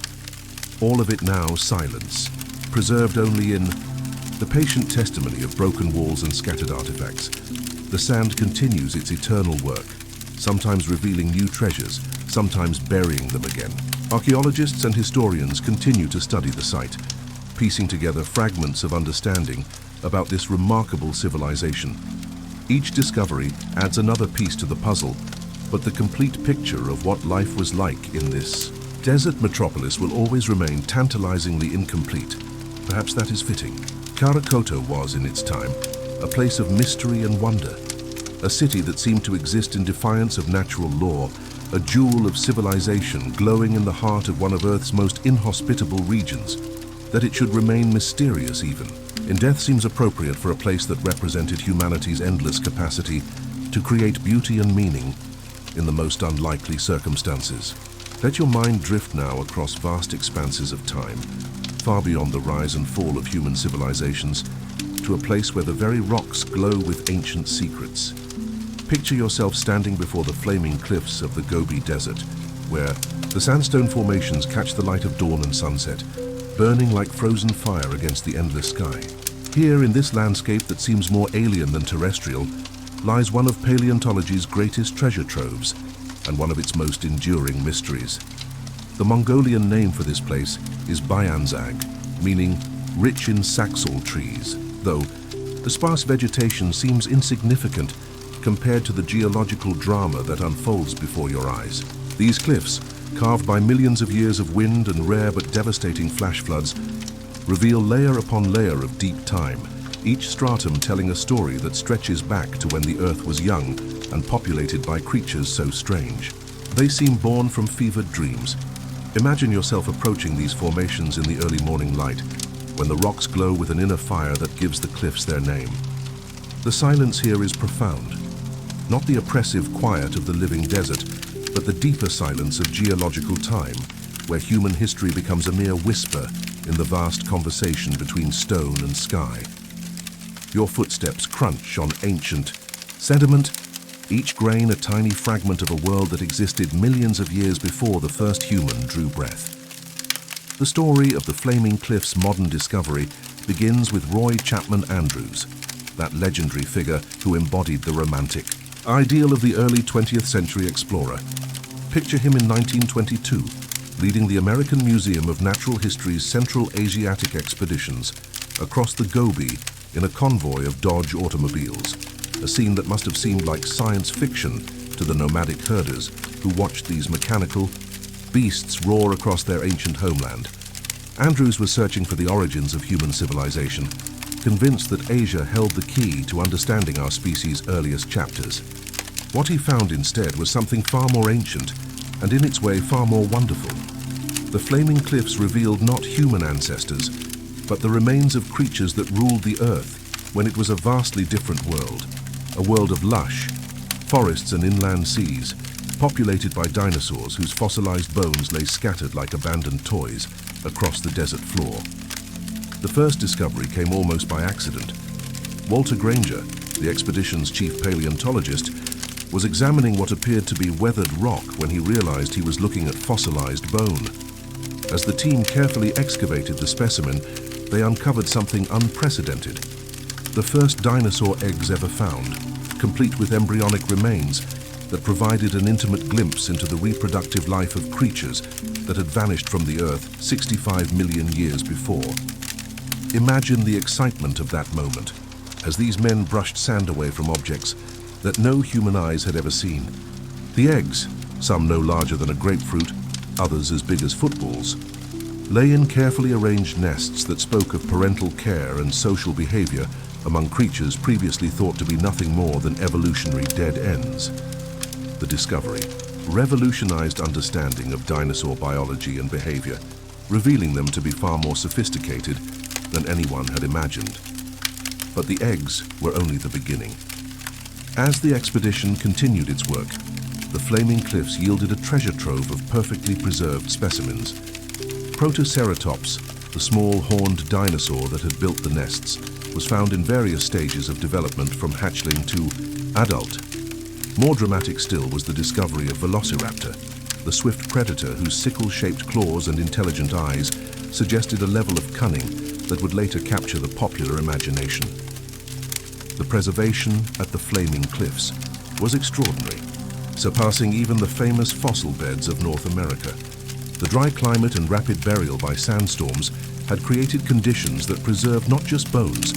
All of it now silence, preserved only in the patient testimony of broken walls and scattered artifacts. The sand continues its eternal work, sometimes revealing new treasures, sometimes burying them again. Archaeologists and historians continue to study the site, piecing together fragments of understanding about this remarkable civilization. Each discovery adds another piece to the puzzle, but the complete picture of what life was like in this desert metropolis will always remain tantalizingly incomplete. Perhaps that is fitting. Karakoto was, in its time, a place of mystery and wonder, a city that seemed to exist in defiance of natural law, a jewel of civilization glowing in the heart of one of Earth's most inhospitable regions. That it should remain mysterious even, in death seems appropriate for a place that represented humanity's endless capacity to create beauty and meaning in the most unlikely circumstances. Let your mind drift now across vast expanses of time, far beyond the rise and fall of human civilizations, to a place where the very rocks glow with ancient secrets. Picture yourself standing before the flaming cliffs of the Gobi Desert, where the sandstone formations catch the light of dawn and sunset, burning like frozen fire against the endless sky. Here, in this landscape that seems more alien than terrestrial, lies one of paleontology's greatest treasure troves and one of its most enduring mysteries. The Mongolian name for this place is Bayanzag, meaning rich in saxaul trees, though the sparse vegetation seems insignificant compared to the geological drama that unfolds before your eyes. These cliffs, carved by millions of years of wind and rare but devastating flash floods, reveal layer upon layer of deep time, each stratum telling a story that stretches back to when the Earth was young and populated by creatures so strange. They seem born from fevered dreams. Imagine yourself approaching these formations in the early morning light, when the rocks glow with an inner fire that gives the cliffs their name. The silence here is profound, not the oppressive quiet of the living desert, but the deeper silence of geological time, where human history becomes a mere whisper in the vast conversation between stone and sky. Your footsteps crunch on ancient sediment, each grain a tiny fragment of a world that existed millions of years before the first human drew breath. The story of the Flaming Cliffs' modern discovery begins with Roy Chapman Andrews, that legendary figure who embodied the romantic ideal of the early 20th century explorer. Picture him in 1922, leading the American Museum of Natural History's Central Asiatic expeditions across the Gobi in a convoy of Dodge automobiles, a scene that must have seemed like science fiction to the nomadic herders who watched these mechanical beasts roar across their ancient homeland. Andrews was searching for the origins of human civilization, convinced that Asia held the key to understanding our species' earliest chapters. What he found instead was something far more ancient, and in its way far more wonderful. The Flaming Cliffs revealed not human ancestors, but the remains of creatures that ruled the earth when it was a vastly different world, a world of lush forests and inland seas, populated by dinosaurs whose fossilized bones lay scattered like abandoned toys across the desert floor. The first discovery came almost by accident. Walter Granger, the expedition's chief paleontologist, was examining what appeared to be weathered rock when he realized he was looking at fossilized bone. As the team carefully excavated the specimen, they uncovered something unprecedented. The first dinosaur eggs ever found, complete with embryonic remains that provided an intimate glimpse into the reproductive life of creatures that had vanished from the Earth 65 million years before. Imagine the excitement of that moment, as these men brushed sand away from objects that no human eyes had ever seen. The eggs, some no larger than a grapefruit, others as big as footballs, lay in carefully arranged nests that spoke of parental care and social behavior among creatures previously thought to be nothing more than evolutionary dead ends. The discovery revolutionized understanding of dinosaur biology and behavior, revealing them to be far more sophisticated than anyone had imagined. But the eggs were only the beginning. As the expedition continued its work, the flaming cliffs yielded a treasure trove of perfectly preserved specimens. Protoceratops, the small horned dinosaur that had built the nests, was found in various stages of development from hatchling to adult. More dramatic still was the discovery of Velociraptor, the swift predator whose sickle-shaped claws and intelligent eyes suggested a level of cunning that would later capture the popular imagination. The preservation at the flaming cliffs was extraordinary, surpassing even the famous fossil beds of North America. The dry climate and rapid burial by sandstorms had created conditions that preserved not just bones,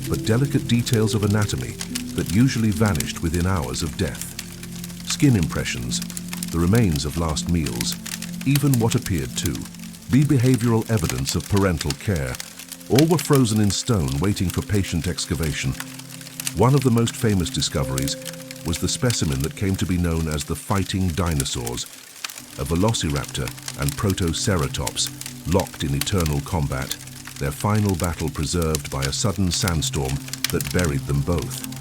but delicate details of anatomy that usually vanished within hours of death. Skin impressions, the remains of last meals, even what appeared to be behavioral evidence of parental care, all were frozen in stone waiting for patient excavation. One of the most famous discoveries was the specimen that came to be known as the fighting dinosaurs, a velociraptor and protoceratops locked in eternal combat, their final battle preserved by a sudden sandstorm that buried them both.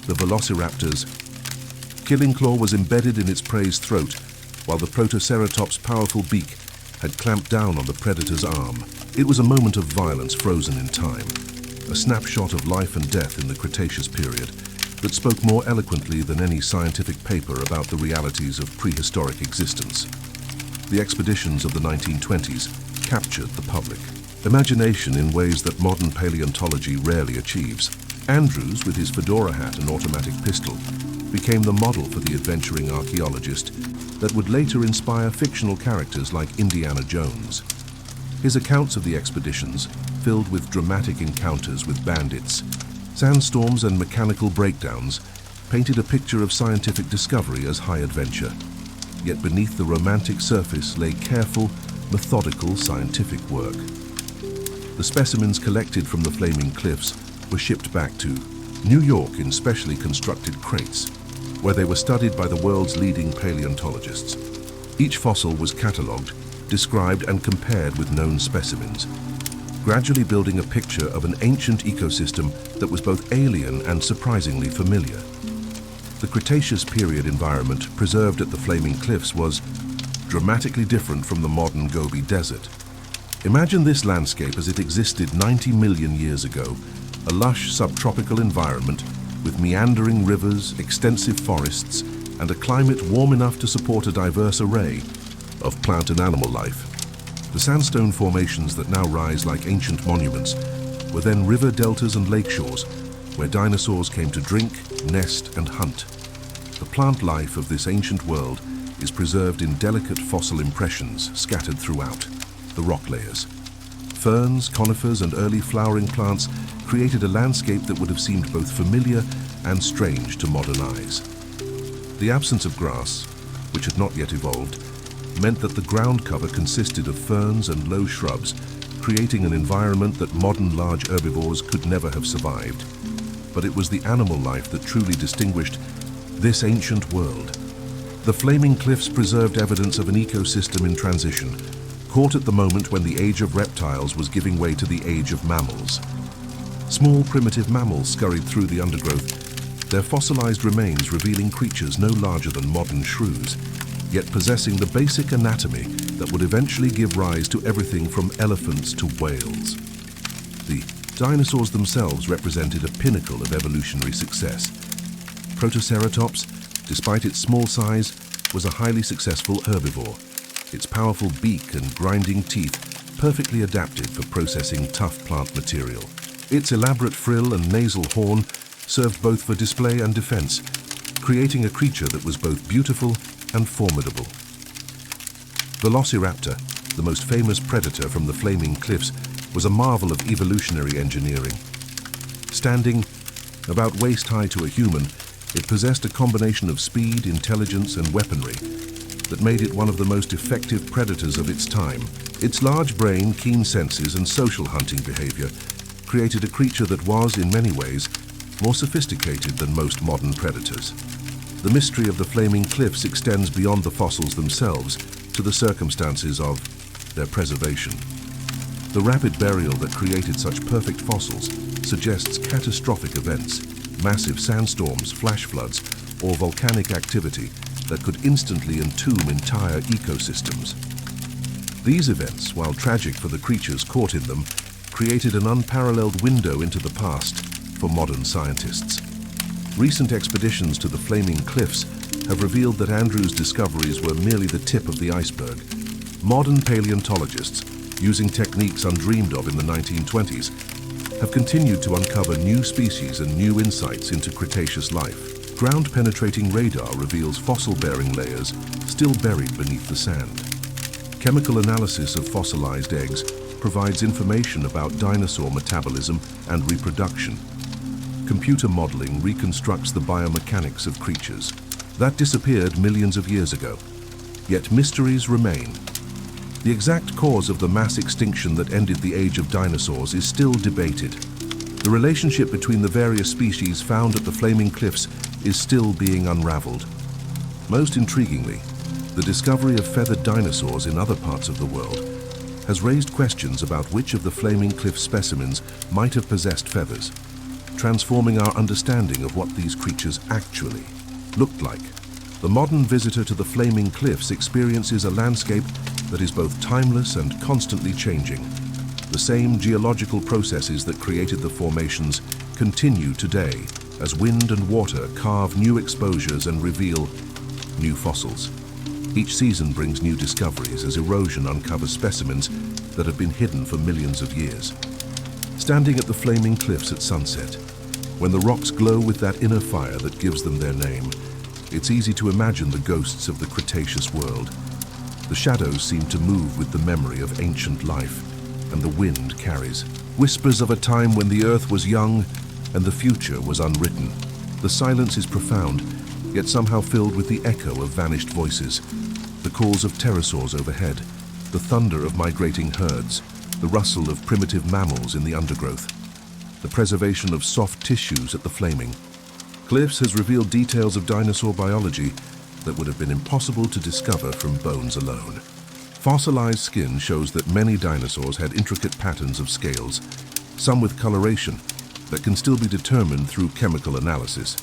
The velociraptor's killing claw was embedded in its prey's throat, while the protoceratops' powerful beak had clamped down on the predator's arm. It was a moment of violence frozen in time, a snapshot of life and death in the Cretaceous period that spoke more eloquently than any scientific paper about the realities of prehistoric existence. The expeditions of the 1920s captured the public imagination in ways that modern paleontology rarely achieves. Andrews, with his fedora hat and automatic pistol, became the model for the adventuring archaeologist that would later inspire fictional characters like Indiana Jones. His accounts of the expeditions, filled with dramatic encounters with bandits, sandstorms and mechanical breakdowns, painted a picture of scientific discovery as high adventure. Yet beneath the romantic surface lay careful, methodical scientific work. The specimens collected from the flaming cliffs were shipped back to New York in specially constructed crates, where they were studied by the world's leading paleontologists. Each fossil was catalogued, described and compared with known specimens, gradually building a picture of an ancient ecosystem that was both alien and surprisingly familiar. The Cretaceous period environment preserved at the flaming cliffs was dramatically different from the modern Gobi Desert. Imagine this landscape as it existed 90 million years ago, a lush subtropical environment with meandering rivers, extensive forests, and a climate warm enough to support a diverse array of plant and animal life. The sandstone formations that now rise like ancient monuments were then river deltas and lake shores, where dinosaurs came to drink, nest, and hunt. The plant life of this ancient world is preserved in delicate fossil impressions scattered throughout the rock layers. Ferns, conifers, and early flowering plants created a landscape that would have seemed both familiar and strange to modern eyes. The absence of grass, which had not yet evolved, meant that the ground cover consisted of ferns and low shrubs, creating an environment that modern large herbivores could never have survived. But it was the animal life that truly distinguished this ancient world. The flaming cliffs preserved evidence of an ecosystem in transition, caught at the moment when the age of reptiles was giving way to the age of mammals. Small primitive mammals scurried through the undergrowth, their fossilized remains revealing creatures no larger than modern shrews, yet possessing the basic anatomy that would eventually give rise to everything from elephants to whales. The dinosaurs themselves represented a pinnacle of evolutionary success. Protoceratops, despite its small size, was a highly successful herbivore, its powerful beak and grinding teeth perfectly adapted for processing tough plant material. Its elaborate frill and nasal horn served both for display and defense, creating a creature that was both beautiful and formidable. Velociraptor, the most famous predator from the flaming cliffs, was a marvel of evolutionary engineering. Standing about waist-high to a human, it possessed a combination of speed, intelligence, and weaponry that made it one of the most effective predators of its time. Its large brain, keen senses, and social hunting behavior created a creature that was, in many ways, more sophisticated than most modern predators. The mystery of the flaming cliffs extends beyond the fossils themselves to the circumstances of their preservation. The rapid burial that created such perfect fossils suggests catastrophic events, massive sandstorms, flash floods, or volcanic activity that could instantly entomb entire ecosystems. These events, while tragic for the creatures caught in them, created an unparalleled window into the past for modern scientists. Recent expeditions to the flaming cliffs have revealed that Andrew's discoveries were merely the tip of the iceberg. Modern paleontologists, using techniques undreamed of in the 1920s, have continued to uncover new species and new insights into Cretaceous life. Ground-penetrating radar reveals fossil-bearing layers still buried beneath the sand. Chemical analysis of fossilized eggs provides information about dinosaur metabolism and reproduction. Computer modeling reconstructs the biomechanics of creatures that disappeared millions of years ago. Yet mysteries remain. The exact cause of the mass extinction that ended the age of dinosaurs is still debated. The relationship between the various species found at the flaming cliffs is still being unraveled. Most intriguingly, the discovery of feathered dinosaurs in other parts of the world has raised questions about which of the flaming cliff specimens might have possessed feathers, transforming our understanding of what these creatures actually looked like. The modern visitor to the flaming cliffs experiences a landscape that is both timeless and constantly changing. The same geological processes that created the formations continue today as wind and water carve new exposures and reveal new fossils. Each season brings new discoveries as erosion uncovers specimens that have been hidden for millions of years. Standing at the flaming cliffs at sunset, when the rocks glow with that inner fire that gives them their name, it's easy to imagine the ghosts of the Cretaceous world. The shadows seem to move with the memory of ancient life, and the wind carries whispers of a time when the earth was young and the future was unwritten. The silence is profound, yet somehow filled with the echo of vanished voices, the calls of pterosaurs overhead, the thunder of migrating herds, the rustle of primitive mammals in the undergrowth, the preservation of soft tissues at the flaming cliffs has revealed details of dinosaur biology that would have been impossible to discover from bones alone. Fossilized skin shows that many dinosaurs had intricate patterns of scales, some with coloration, that can still be determined through chemical analysis.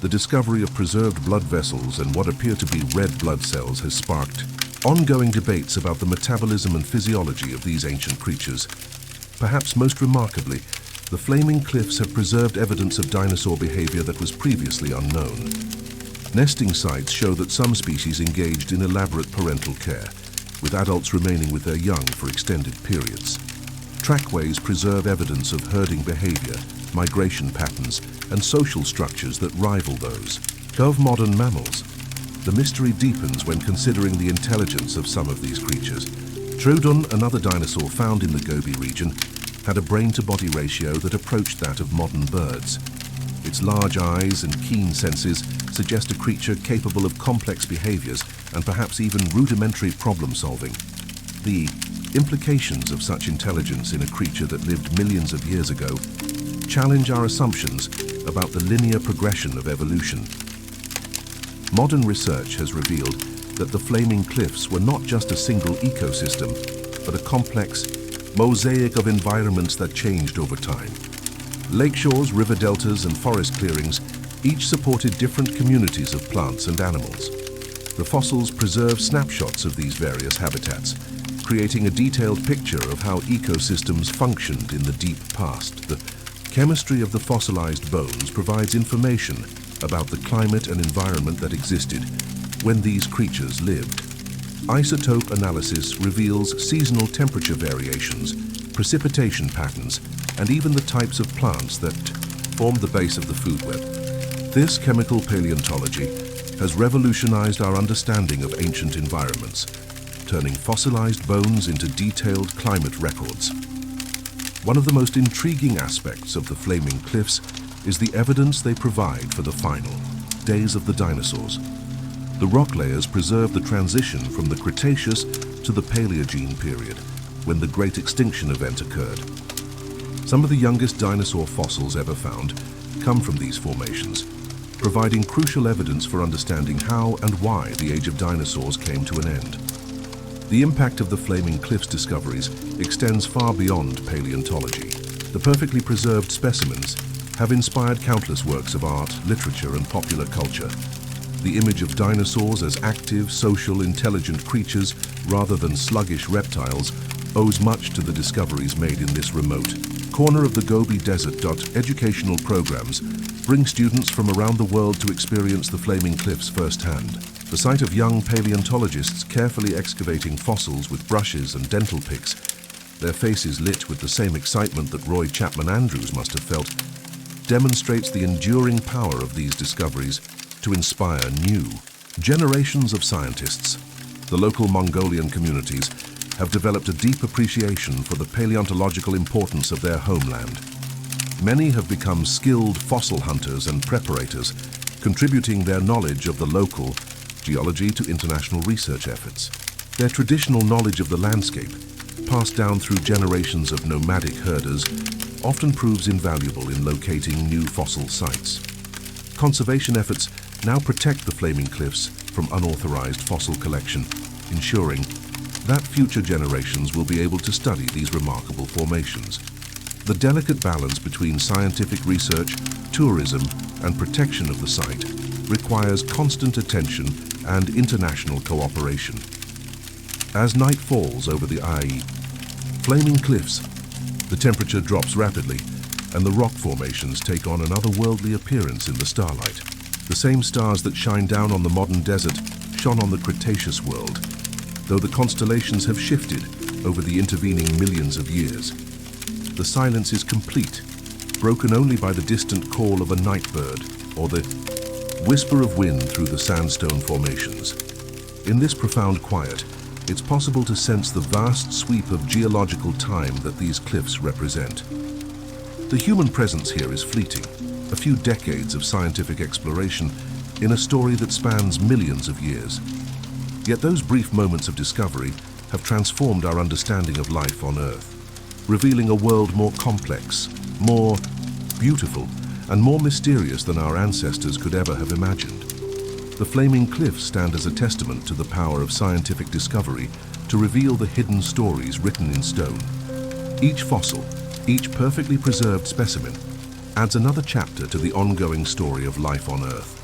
The discovery of preserved blood vessels and what appear to be red blood cells has sparked ongoing debates about the metabolism and physiology of these ancient creatures. Perhaps most remarkably, the flaming cliffs have preserved evidence of dinosaur behavior that was previously unknown. Nesting sites show that some species engaged in elaborate parental care, with adults remaining with their young for extended periods. Trackways preserve evidence of herding behavior, migration patterns, and social structures that rival those of modern mammals. The mystery deepens when considering the intelligence of some of these creatures. Troodon, another dinosaur found in the Gobi region, had a brain-to-body ratio that approached that of modern birds. Its large eyes and keen senses suggest a creature capable of complex behaviors and perhaps even rudimentary problem-solving. The implications of such intelligence in a creature that lived millions of years ago challenge our assumptions about the linear progression of evolution. Modern research has revealed that the flaming cliffs were not just a single ecosystem, but a complex mosaic of environments that changed over time. Lakeshores, river deltas, and forest clearings each supported different communities of plants and animals. The fossils preserve snapshots of these various habitats, creating a detailed picture of how ecosystems functioned in the deep past. The chemistry of the fossilized bones provides information about the climate and environment that existed when these creatures lived. Isotope analysis reveals seasonal temperature variations, precipitation patterns, and even the types of plants that form the base of the food web. This chemical paleontology has revolutionized our understanding of ancient environments, turning fossilized bones into detailed climate records. One of the most intriguing aspects of the flaming cliffs is the evidence they provide for the final days of the dinosaurs. The rock layers preserve the transition from the Cretaceous to the Paleogene period, when the Great Extinction event occurred. Some of the youngest dinosaur fossils ever found come from these formations, providing crucial evidence for understanding how and why the age of dinosaurs came to an end. The impact of the Flaming Cliffs discoveries extends far beyond paleontology. The perfectly preserved specimens have inspired countless works of art, literature, and popular culture. The image of dinosaurs as active, social, intelligent creatures rather than sluggish reptiles owes much to the discoveries made in this remote corner of the Gobi Desert. Educational programs bring students from around the world to experience the Flaming Cliffs firsthand. The sight of young paleontologists carefully excavating fossils with brushes and dental picks, their faces lit with the same excitement that Roy Chapman Andrews must have felt, demonstrates the enduring power of these discoveries to inspire new generations of scientists. The local Mongolian communities have developed a deep appreciation for the paleontological importance of their homeland. Many have become skilled fossil hunters and preparators, contributing their knowledge of the local geology to international research efforts. Their traditional knowledge of the landscape, passed down through generations of nomadic herders, often proves invaluable in locating new fossil sites. Conservation efforts now protect the Flaming Cliffs from unauthorized fossil collection, ensuring that future generations will be able to study these remarkable formations. The delicate balance between scientific research, tourism, and protection of the site requires constant attention and international cooperation. As night falls over the IE Flaming Cliffs, the temperature drops rapidly and the rock formations take on an otherworldly appearance in the starlight. The same stars that shine down on the modern desert shone on the Cretaceous world, though the constellations have shifted over the intervening millions of years. The silence is complete, broken only by the distant call of a night bird or the whisper of wind through the sandstone formations. In this profound quiet, it's possible to sense the vast sweep of geological time that these cliffs represent. The human presence here is fleeting, a few decades of scientific exploration in a story that spans millions of years. Yet those brief moments of discovery have transformed our understanding of life on Earth, revealing a world more complex, more beautiful, and more mysterious than our ancestors could ever have imagined. The Flaming Cliffs stand as a testament to the power of scientific discovery to reveal the hidden stories written in stone. Each fossil, each perfectly preserved specimen, adds another chapter to the ongoing story of life on Earth.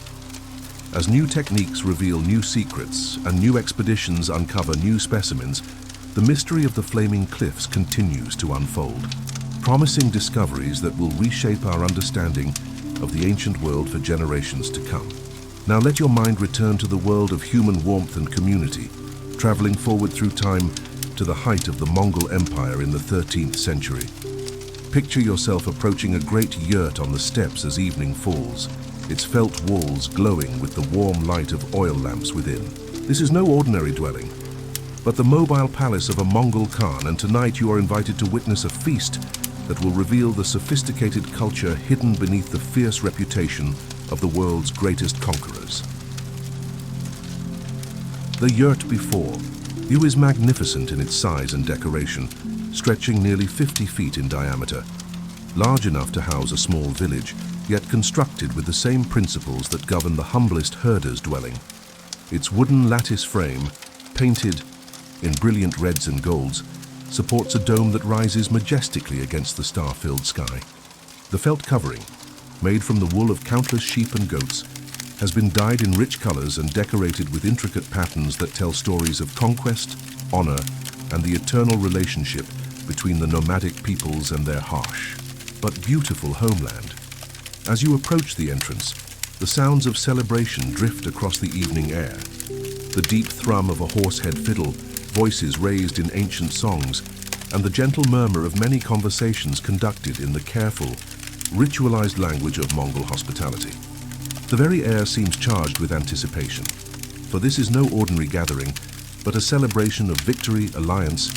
As new techniques reveal new secrets and new expeditions uncover new specimens, the mystery of the Flaming Cliffs continues to unfold, promising discoveries that will reshape our understanding of the ancient world for generations to come. Now let your mind return to the world of human warmth and community, traveling forward through time to the height of the Mongol Empire in the 13th century. Picture yourself approaching a great yurt on the steppes as evening falls, its felt walls glowing with the warm light of oil lamps within. This is no ordinary dwelling, but the mobile palace of a Mongol Khan, and tonight you are invited to witness a feast that will reveal the sophisticated culture hidden beneath the fierce reputation of the world's greatest conquerors. The yurt before you is magnificent in its size and decoration, stretching nearly 50 feet in diameter, large enough to house a small village, yet constructed with the same principles that govern the humblest herder's dwelling. Its wooden lattice frame, painted in brilliant reds and golds, supports a dome that rises majestically against the star-filled sky. The felt covering, made from the wool of countless sheep and goats, has been dyed in rich colors and decorated with intricate patterns that tell stories of conquest, honor, and the eternal relationship between the nomadic peoples and their harsh but beautiful homeland. As you approach the entrance, the sounds of celebration drift across the evening air. The deep thrum of a horsehead fiddle, voices raised in ancient songs, and the gentle murmur of many conversations conducted in the careful, ritualized language of Mongol hospitality. The very air seems charged with anticipation, for this is no ordinary gathering, but a celebration of victory, alliance,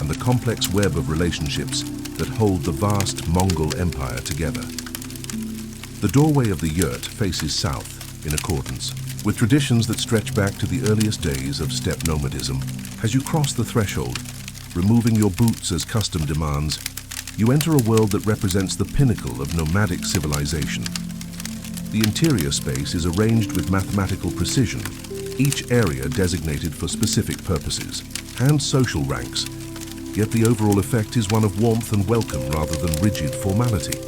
and the complex web of relationships that hold the vast Mongol Empire together. The doorway of the yurt faces south, in accordance with traditions that stretch back to the earliest days of steppe nomadism. As you cross the threshold, removing your boots as custom demands, you enter a world that represents the pinnacle of nomadic civilization. The interior space is arranged with mathematical precision, each area designated for specific purposes and social ranks. Yet the overall effect is one of warmth and welcome rather than rigid formality.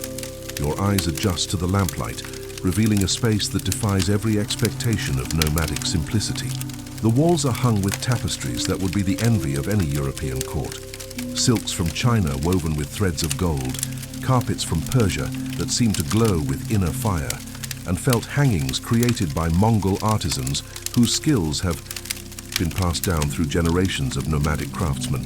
Your eyes adjust to the lamplight, revealing a space that defies every expectation of nomadic simplicity. The walls are hung with tapestries that would be the envy of any European court. Silks from China woven with threads of gold, carpets from Persia that seem to glow with inner fire, and felt hangings created by Mongol artisans whose skills have been passed down through generations of nomadic craftsmen.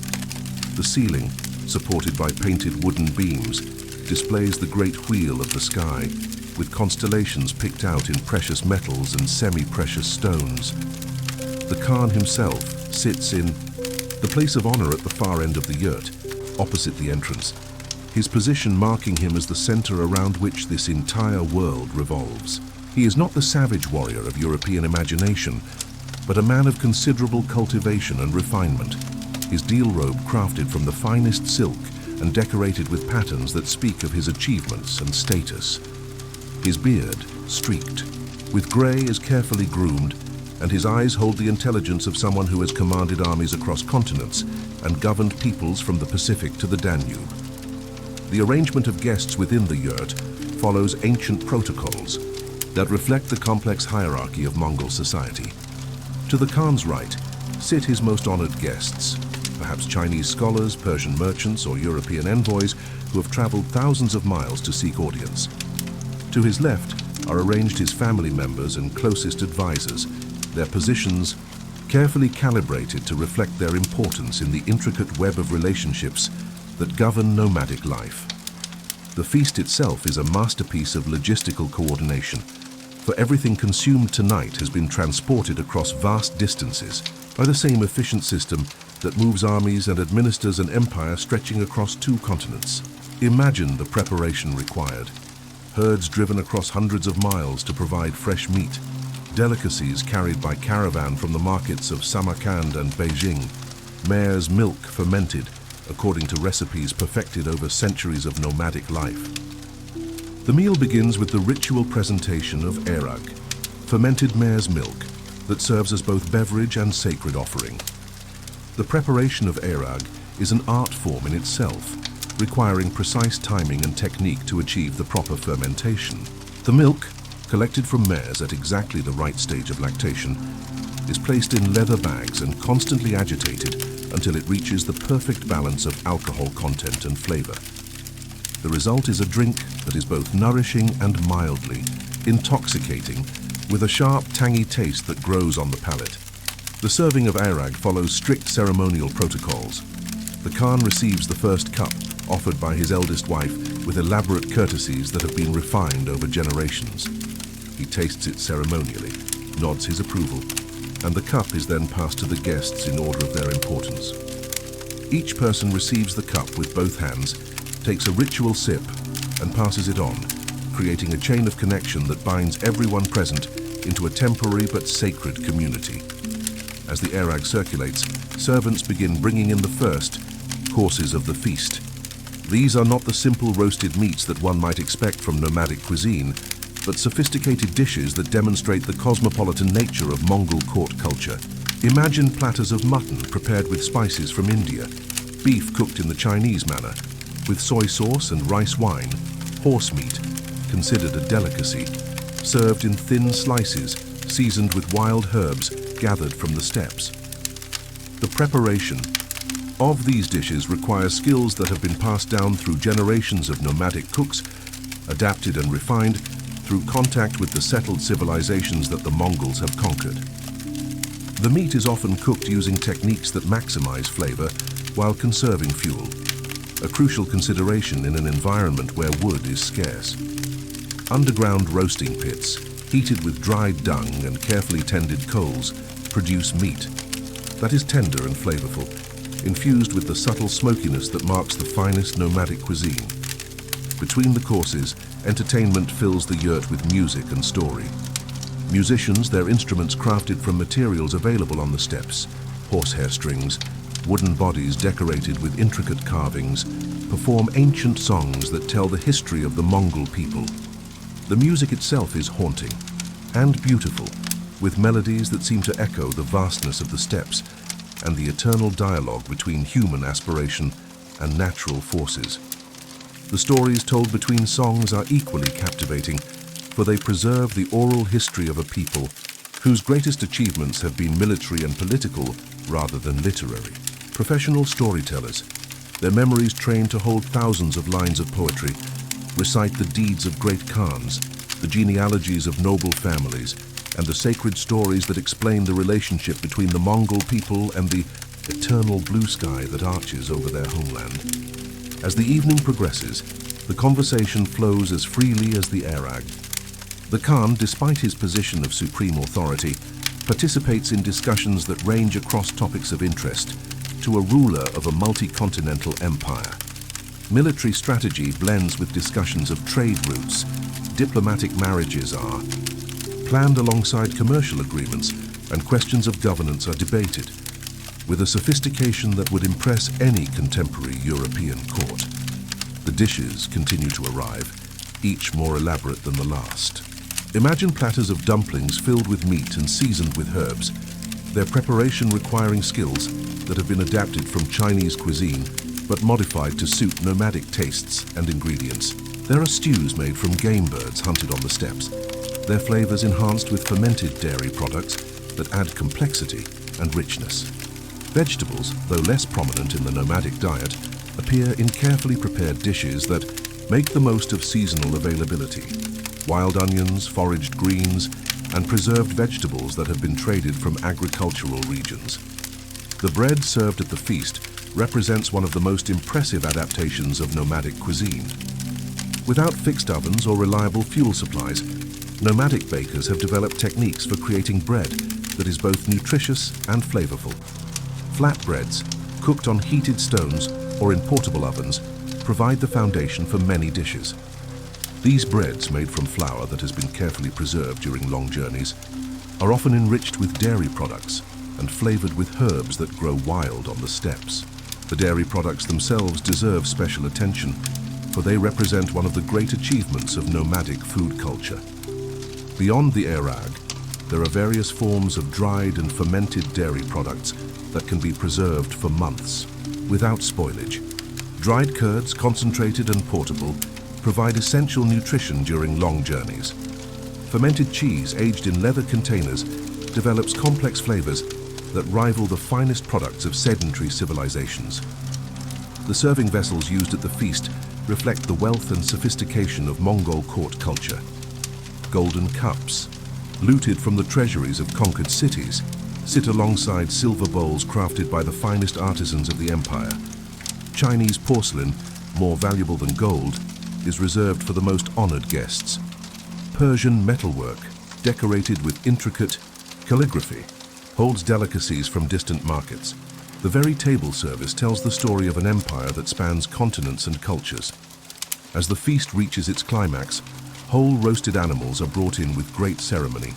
The ceiling, supported by painted wooden beams, displays the great wheel of the sky, with constellations picked out in precious metals and semi-precious stones. The Khan himself sits in the place of honor at the far end of the yurt, opposite the entrance, his position marking him as the center around which this entire world revolves. He is not the savage warrior of European imagination, but a man of considerable cultivation and refinement, his deal robe crafted from the finest silk and decorated with patterns that speak of his achievements and status. His beard, streaked, with gray, is carefully groomed, and his eyes hold the intelligence of someone who has commanded armies across continents and governed peoples from the Pacific to the Danube. The arrangement of guests within the yurt follows ancient protocols that reflect the complex hierarchy of Mongol society. To the Khan's right sit his most honored guests, perhaps Chinese scholars, Persian merchants, or European envoys who have traveled thousands of miles to seek audience. To his left are arranged his family members and closest advisors, their positions carefully calibrated to reflect their importance in the intricate web of relationships that govern nomadic life. The feast itself is a masterpiece of logistical coordination, for everything consumed tonight has been transported across vast distances by the same efficient system that moves armies and administers an empire stretching across 2 continents. Imagine the preparation required. Herds driven across hundreds of miles to provide fresh meat, delicacies carried by caravan from the markets of Samarkand and Beijing, mare's milk fermented according to recipes perfected over centuries of nomadic life. The meal begins with the ritual presentation of airag, fermented mare's milk that serves as both beverage and sacred offering. The preparation of airag is an art form in itself, requiring precise timing and technique to achieve the proper fermentation. The milk, collected from mares at exactly the right stage of lactation, is placed in leather bags and constantly agitated until it reaches the perfect balance of alcohol content and flavor. The result is a drink that is both nourishing and mildly intoxicating, with a sharp, tangy taste that grows on the palate. The serving of airag follows strict ceremonial protocols. The Khan receives the first cup, offered by his eldest wife with elaborate courtesies that have been refined over generations. He tastes it ceremonially, nods his approval, and the cup is then passed to the guests in order of their importance. Each person receives the cup with both hands, takes a ritual sip, and passes it on, creating a chain of connection that binds everyone present into a temporary but sacred community. As the airag circulates, servants begin bringing in the first courses of the feast. These are not the simple roasted meats that one might expect from nomadic cuisine, but sophisticated dishes that demonstrate the cosmopolitan nature of Mongol court culture. Imagine platters of mutton prepared with spices from India, beef cooked in the Chinese manner, with soy sauce and rice wine, horse meat, considered a delicacy, served in thin slices, seasoned with wild herbs gathered from the steppes. The preparation of these dishes requires skills that have been passed down through generations of nomadic cooks, adapted and refined through contact with the settled civilizations that the Mongols have conquered. The meat is often cooked using techniques that maximize flavor while conserving fuel, a crucial consideration in an environment where wood is scarce. Underground roasting pits, heated with dried dung and carefully tended coals, produce meat that is tender and flavorful, infused with the subtle smokiness that marks the finest nomadic cuisine. Between the courses, entertainment fills the yurt with music and story. Musicians, their instruments crafted from materials available on the steppes, horsehair strings, wooden bodies decorated with intricate carvings, perform ancient songs that tell the history of the Mongol people. The music itself is haunting and beautiful, with melodies that seem to echo the vastness of the steppes and the eternal dialogue between human aspiration and natural forces. The stories told between songs are equally captivating, for they preserve the oral history of a people whose greatest achievements have been military and political rather than literary. Professional storytellers, their memories trained to hold thousands of lines of poetry, recite the deeds of great Khans, the genealogies of noble families, and the sacred stories that explain the relationship between the Mongol people and the eternal blue sky that arches over their homeland. As the evening progresses, the conversation flows as freely as the Arag. The Khan, despite his position of supreme authority, participates in discussions that range across topics of interest to a ruler of a multi-continental empire. Military strategy blends with discussions of trade routes. Diplomatic marriages are planned alongside commercial agreements, and questions of governance are debated, with a sophistication that would impress any contemporary European court. The dishes continue to arrive, each more elaborate than the last. Imagine platters of dumplings filled with meat and seasoned with herbs, their preparation requiring skills that have been adapted from Chinese cuisine but modified to suit nomadic tastes and ingredients. There are stews made from game birds hunted on the steppes, their flavors enhanced with fermented dairy products that add complexity and richness. Vegetables, though less prominent in the nomadic diet, appear in carefully prepared dishes that make the most of seasonal availability. Wild onions, foraged greens, and preserved vegetables that have been traded from agricultural regions. The bread served at the feast represents one of the most impressive adaptations of nomadic cuisine. Without fixed ovens or reliable fuel supplies, nomadic bakers have developed techniques for creating bread that is both nutritious and flavorful. Flatbreads, cooked on heated stones or in portable ovens, provide the foundation for many dishes. These breads, made from flour that has been carefully preserved during long journeys, are often enriched with dairy products and flavored with herbs that grow wild on the steppes. The dairy products themselves deserve special attention, for they represent one of the great achievements of nomadic food culture. Beyond the Arag, there are various forms of dried and fermented dairy products that can be preserved for months without spoilage. Dried curds, concentrated and portable, provide essential nutrition during long journeys. Fermented cheese aged in leather containers develops complex flavors that rival the finest products of sedentary civilizations. The serving vessels used at the feast reflect the wealth and sophistication of Mongol court culture. Golden cups, looted from the treasuries of conquered cities, sit alongside silver bowls crafted by the finest artisans of the empire. Chinese porcelain, more valuable than gold, is reserved for the most honored guests. Persian metalwork, decorated with intricate calligraphy, holds delicacies from distant markets. The very table service tells the story of an empire that spans continents and cultures. As the feast reaches its climax, whole roasted animals are brought in with great ceremony.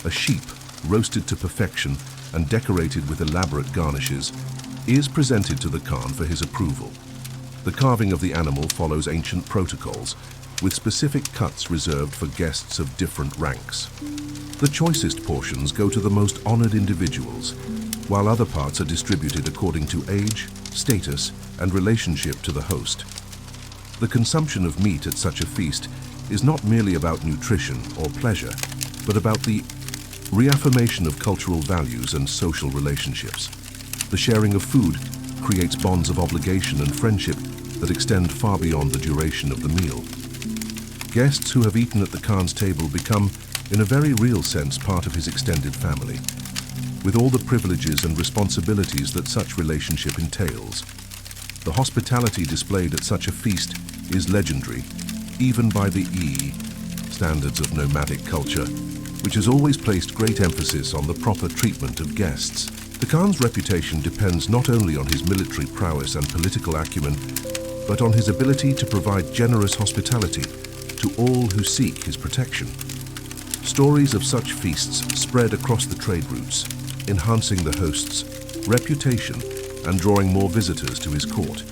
A sheep, roasted to perfection and decorated with elaborate garnishes, is presented to the Khan for his approval. The carving of the animal follows ancient protocols, with specific cuts reserved for guests of different ranks. The choicest portions go to the most honored individuals, while other parts are distributed according to age, status, and relationship to the host. The consumption of meat at such a feast is not merely about nutrition or pleasure, but about the reaffirmation of cultural values and social relationships. The sharing of food creates bonds of obligation and friendship that extend far beyond the duration of the meal. Guests who have eaten at the Khan's table become, in a very real sense, part of his extended family, with all the privileges and responsibilities that such relationship entails. The hospitality displayed at such a feast is legendary, even by the standards of nomadic culture, which has always placed great emphasis on the proper treatment of guests. The Khan's reputation depends not only on his military prowess and political acumen, but on his ability to provide generous hospitality to all who seek his protection. Stories of such feasts spread across the trade routes, enhancing the host's reputation and drawing more visitors to his court.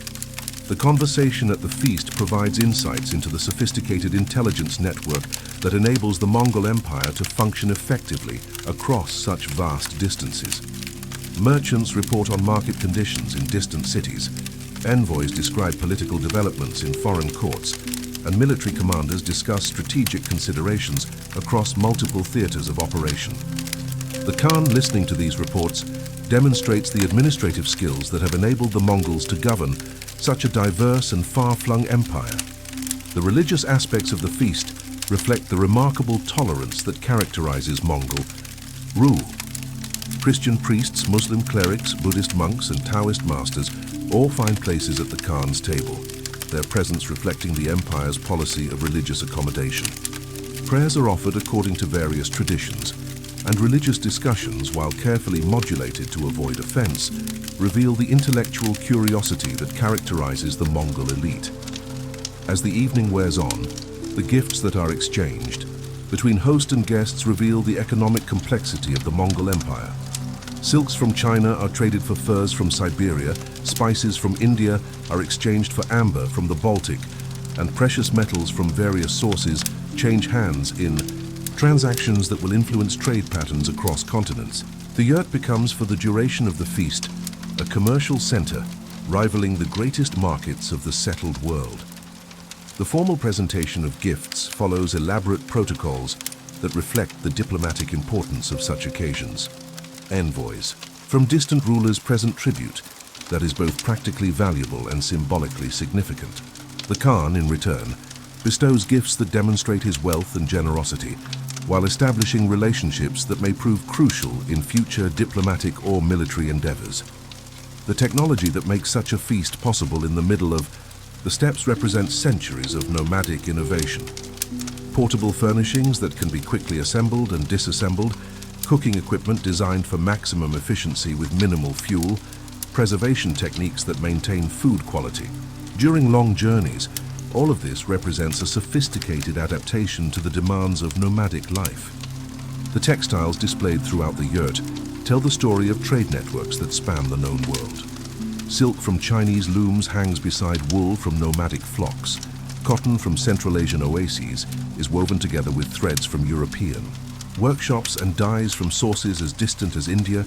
The conversation at the feast provides insights into the sophisticated intelligence network that enables the Mongol Empire to function effectively across such vast distances. Merchants report on market conditions in distant cities, envoys describe political developments in foreign courts, and military commanders discuss strategic considerations across multiple theaters of operation. The Khan, listening to these reports, demonstrates the administrative skills that have enabled the Mongols to govern such a diverse and far-flung empire. The religious aspects of the feast reflect the remarkable tolerance that characterizes Mongol rule. Christian priests, Muslim clerics, Buddhist monks, and Taoist masters all find places at the Khan's table, their presence reflecting the empire's policy of religious accommodation. Prayers are offered according to various traditions, and religious discussions, while carefully modulated to avoid offense, reveal the intellectual curiosity that characterizes the Mongol elite. As the evening wears on, the gifts that are exchanged between host and guests reveal the economic complexity of the Mongol Empire. Silks from China are traded for furs from Siberia, spices from India are exchanged for amber from the Baltic, and precious metals from various sources change hands in transactions that will influence trade patterns across continents. The yurt becomes, for the duration of the feast, a commercial center, rivaling the greatest markets of the settled world. The formal presentation of gifts follows elaborate protocols that reflect the diplomatic importance of such occasions. Envoys. From distant rulers present tribute that is both practically valuable and symbolically significant. The Khan, in return, bestows gifts that demonstrate his wealth and generosity, while establishing relationships that may prove crucial in future diplomatic or military endeavors. The technology that makes such a feast possible in the middle of the steppes represents centuries of nomadic innovation. Portable furnishings that can be quickly assembled and disassembled, cooking equipment designed for maximum efficiency with minimal fuel, preservation techniques that maintain food quality. During long journeys, all of this represents a sophisticated adaptation to the demands of nomadic life. The textiles displayed throughout the yurt tell the story of trade networks that span the known world. Silk from Chinese looms hangs beside wool from nomadic flocks. Cotton from Central Asian oases is woven together with threads from European. Workshops and dyes from sources as distant as India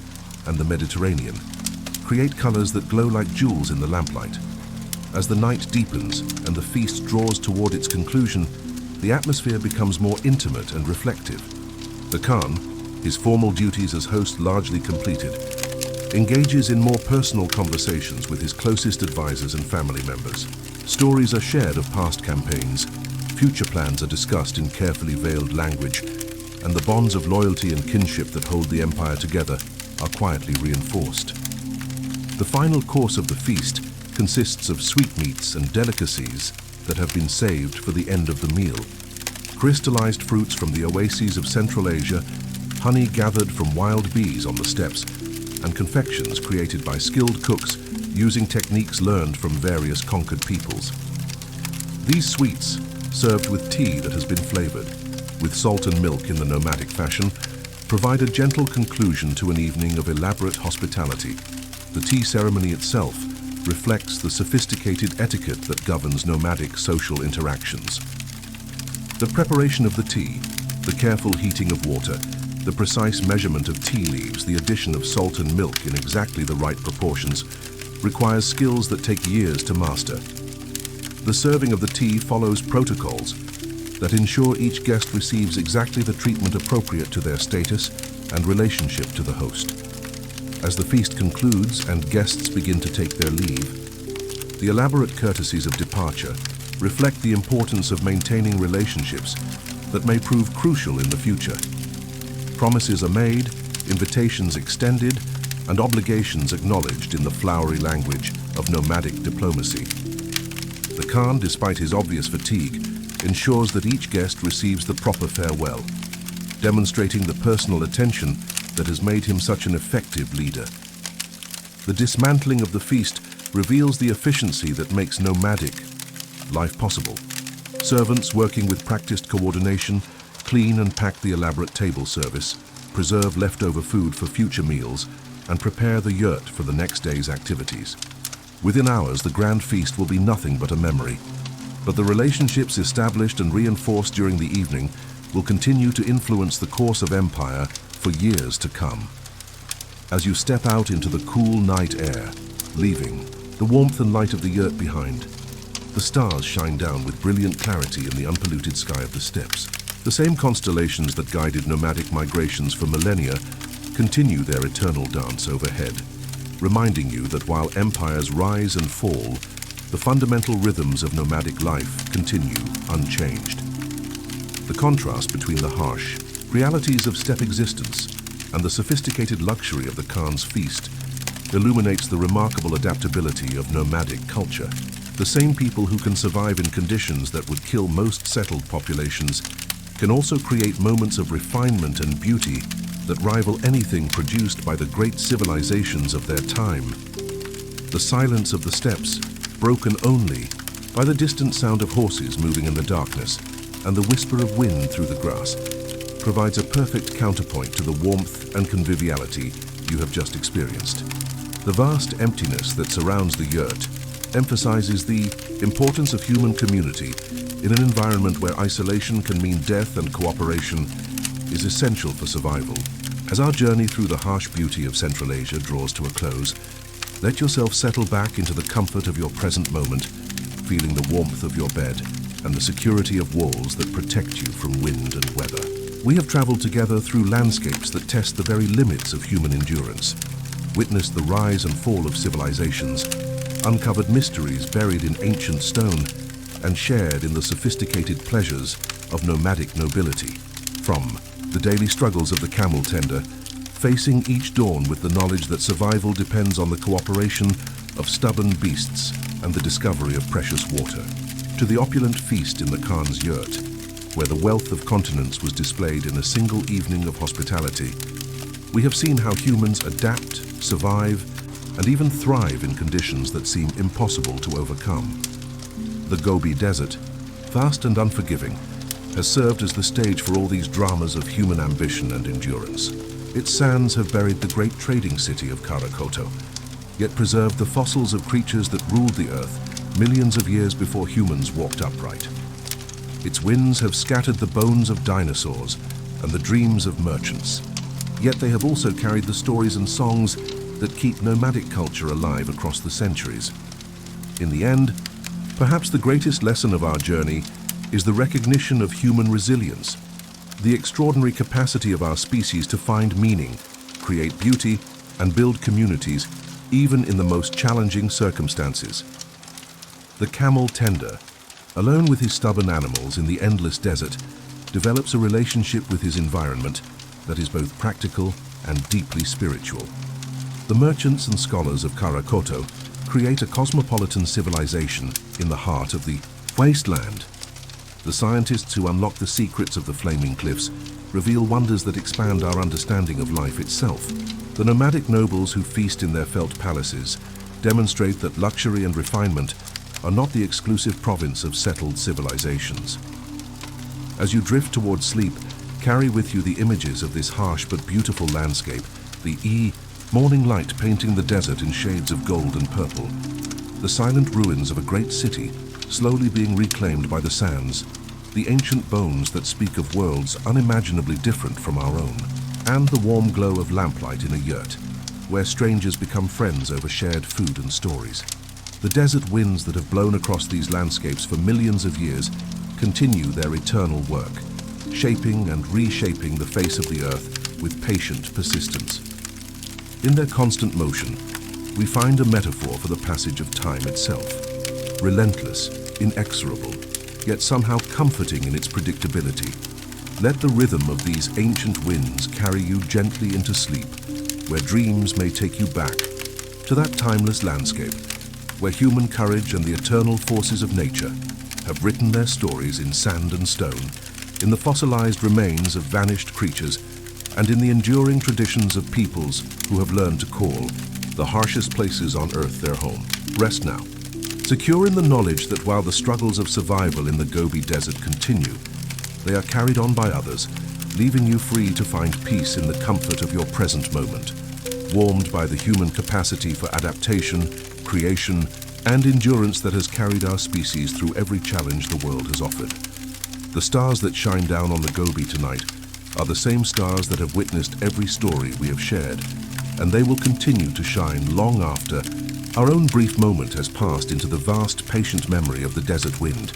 and the Mediterranean create colors that glow like jewels in the lamplight. As the night deepens and the feast draws toward its conclusion, the atmosphere becomes more intimate and reflective. The Khan, his formal duties as host largely completed, engages in more personal conversations with his closest advisors and family members. Stories are shared of past campaigns, future plans are discussed in carefully veiled language, and the bonds of loyalty and kinship that hold the empire together are quietly reinforced. The final course of the feast consists of sweetmeats and delicacies that have been saved for the end of the meal. Crystallized fruits from the oases of Central Asia, honey gathered from wild bees on the steppes, and confections created by skilled cooks using techniques learned from various conquered peoples. These sweets, served with tea that has been flavored, with salt and milk in the nomadic fashion, provide a gentle conclusion to an evening of elaborate hospitality. The tea ceremony itself reflects the sophisticated etiquette that governs nomadic social interactions. The preparation of the tea, the careful heating of water, the precise measurement of tea leaves, the addition of salt and milk in exactly the right proportions, requires skills that take years to master. The serving of the tea follows protocols that ensure each guest receives exactly the treatment appropriate to their status and relationship to the host. As the feast concludes and guests begin to take their leave, the elaborate courtesies of departure reflect the importance of maintaining relationships that may prove crucial in the future. Promises are made, invitations extended, and obligations acknowledged in the flowery language of nomadic diplomacy. The Khan, despite his obvious fatigue, ensures that each guest receives the proper farewell, demonstrating the personal attention that has made him such an effective leader. The dismantling of the feast reveals the efficiency that makes nomadic life possible. Servants working with practiced coordination clean and pack the elaborate table service, preserve leftover food for future meals, and prepare the yurt for the next day's activities. Within hours, the grand feast will be nothing but a memory. But the relationships established and reinforced during the evening will continue to influence the course of empire for years to come. As you step out into the cool night air, leaving the warmth and light of the yurt behind, the stars shine down with brilliant clarity in the unpolluted sky of the steppes. The same constellations that guided nomadic migrations for millennia continue their eternal dance overhead, reminding you that while empires rise and fall, the fundamental rhythms of nomadic life continue unchanged. The contrast between the harsh realities of steppe existence and the sophisticated luxury of the Khan's feast illuminates the remarkable adaptability of nomadic culture. The same people who can survive in conditions that would kill most settled populations can also create moments of refinement and beauty that rival anything produced by the great civilizations of their time. The silence of the steppes, broken only by the distant sound of horses moving in the darkness and the whisper of wind through the grass, provides a perfect counterpoint to the warmth and conviviality you have just experienced. The vast emptiness that surrounds the yurt emphasizes the importance of human community in an environment where isolation can mean death and cooperation is essential for survival. As our journey through the harsh beauty of Central Asia draws to a close, let yourself settle back into the comfort of your present moment, feeling the warmth of your bed and the security of walls that protect you from wind and weather. We have traveled together through landscapes that test the very limits of human endurance, witnessed the rise and fall of civilizations, uncovered mysteries buried in ancient stone, and shared in the sophisticated pleasures of nomadic nobility. From the daily struggles of the camel tender, facing each dawn with the knowledge that survival depends on the cooperation of stubborn beasts and the discovery of precious water, to the opulent feast in the Khan's yurt, where the wealth of continents was displayed in a single evening of hospitality, we have seen how humans adapt, survive, and even thrive in conditions that seem impossible to overcome. The Gobi Desert, vast and unforgiving, has served as the stage for all these dramas of human ambition and endurance. Its sands have buried the great trading city of Karakoto, yet preserved the fossils of creatures that ruled the earth millions of years before humans walked upright. Its winds have scattered the bones of dinosaurs and the dreams of merchants, yet they have also carried the stories and songs that keep nomadic culture alive across the centuries. In the end, perhaps the greatest lesson of our journey is the recognition of human resilience, the extraordinary capacity of our species to find meaning, create beauty, and build communities even in the most challenging circumstances. The camel tender, alone with his stubborn animals in the endless desert, develops a relationship with his environment that is both practical and deeply spiritual. The merchants and scholars of Karakoto create a cosmopolitan civilization in the heart of the wasteland. The scientists who unlock the secrets of the flaming cliffs reveal wonders that expand our understanding of life itself. The nomadic nobles who feast in their felt palaces demonstrate that luxury and refinement are not the exclusive province of settled civilizations. As you drift towards sleep, carry with you the images of this harsh but beautiful landscape, the morning light painting the desert in shades of gold and purple, the silent ruins of a great city slowly being reclaimed by the sands, the ancient bones that speak of worlds unimaginably different from our own, and the warm glow of lamplight in a yurt, where strangers become friends over shared food and stories. The desert winds that have blown across these landscapes for millions of years continue their eternal work, shaping and reshaping the face of the earth with patient persistence. In their constant motion, we find a metaphor for the passage of time itself, relentless, inexorable, yet somehow comforting in its predictability. Let the rhythm of these ancient winds carry you gently into sleep, where dreams may take you back to that timeless landscape, where human courage and the eternal forces of nature have written their stories in sand and stone, in the fossilized remains of vanished creatures, and in the enduring traditions of peoples who have learned to call the harshest places on earth their home. Rest now, secure in the knowledge that while the struggles of survival in the Gobi Desert continue, they are carried on by others, leaving you free to find peace in the comfort of your present moment, warmed by the human capacity for adaptation, creation, and endurance that has carried our species through every challenge the world has offered. The stars that shine down on the Gobi tonight are the same stars that have witnessed every story we have shared, and they will continue to shine long after our own brief moment has passed into the vast, patient memory of the desert wind.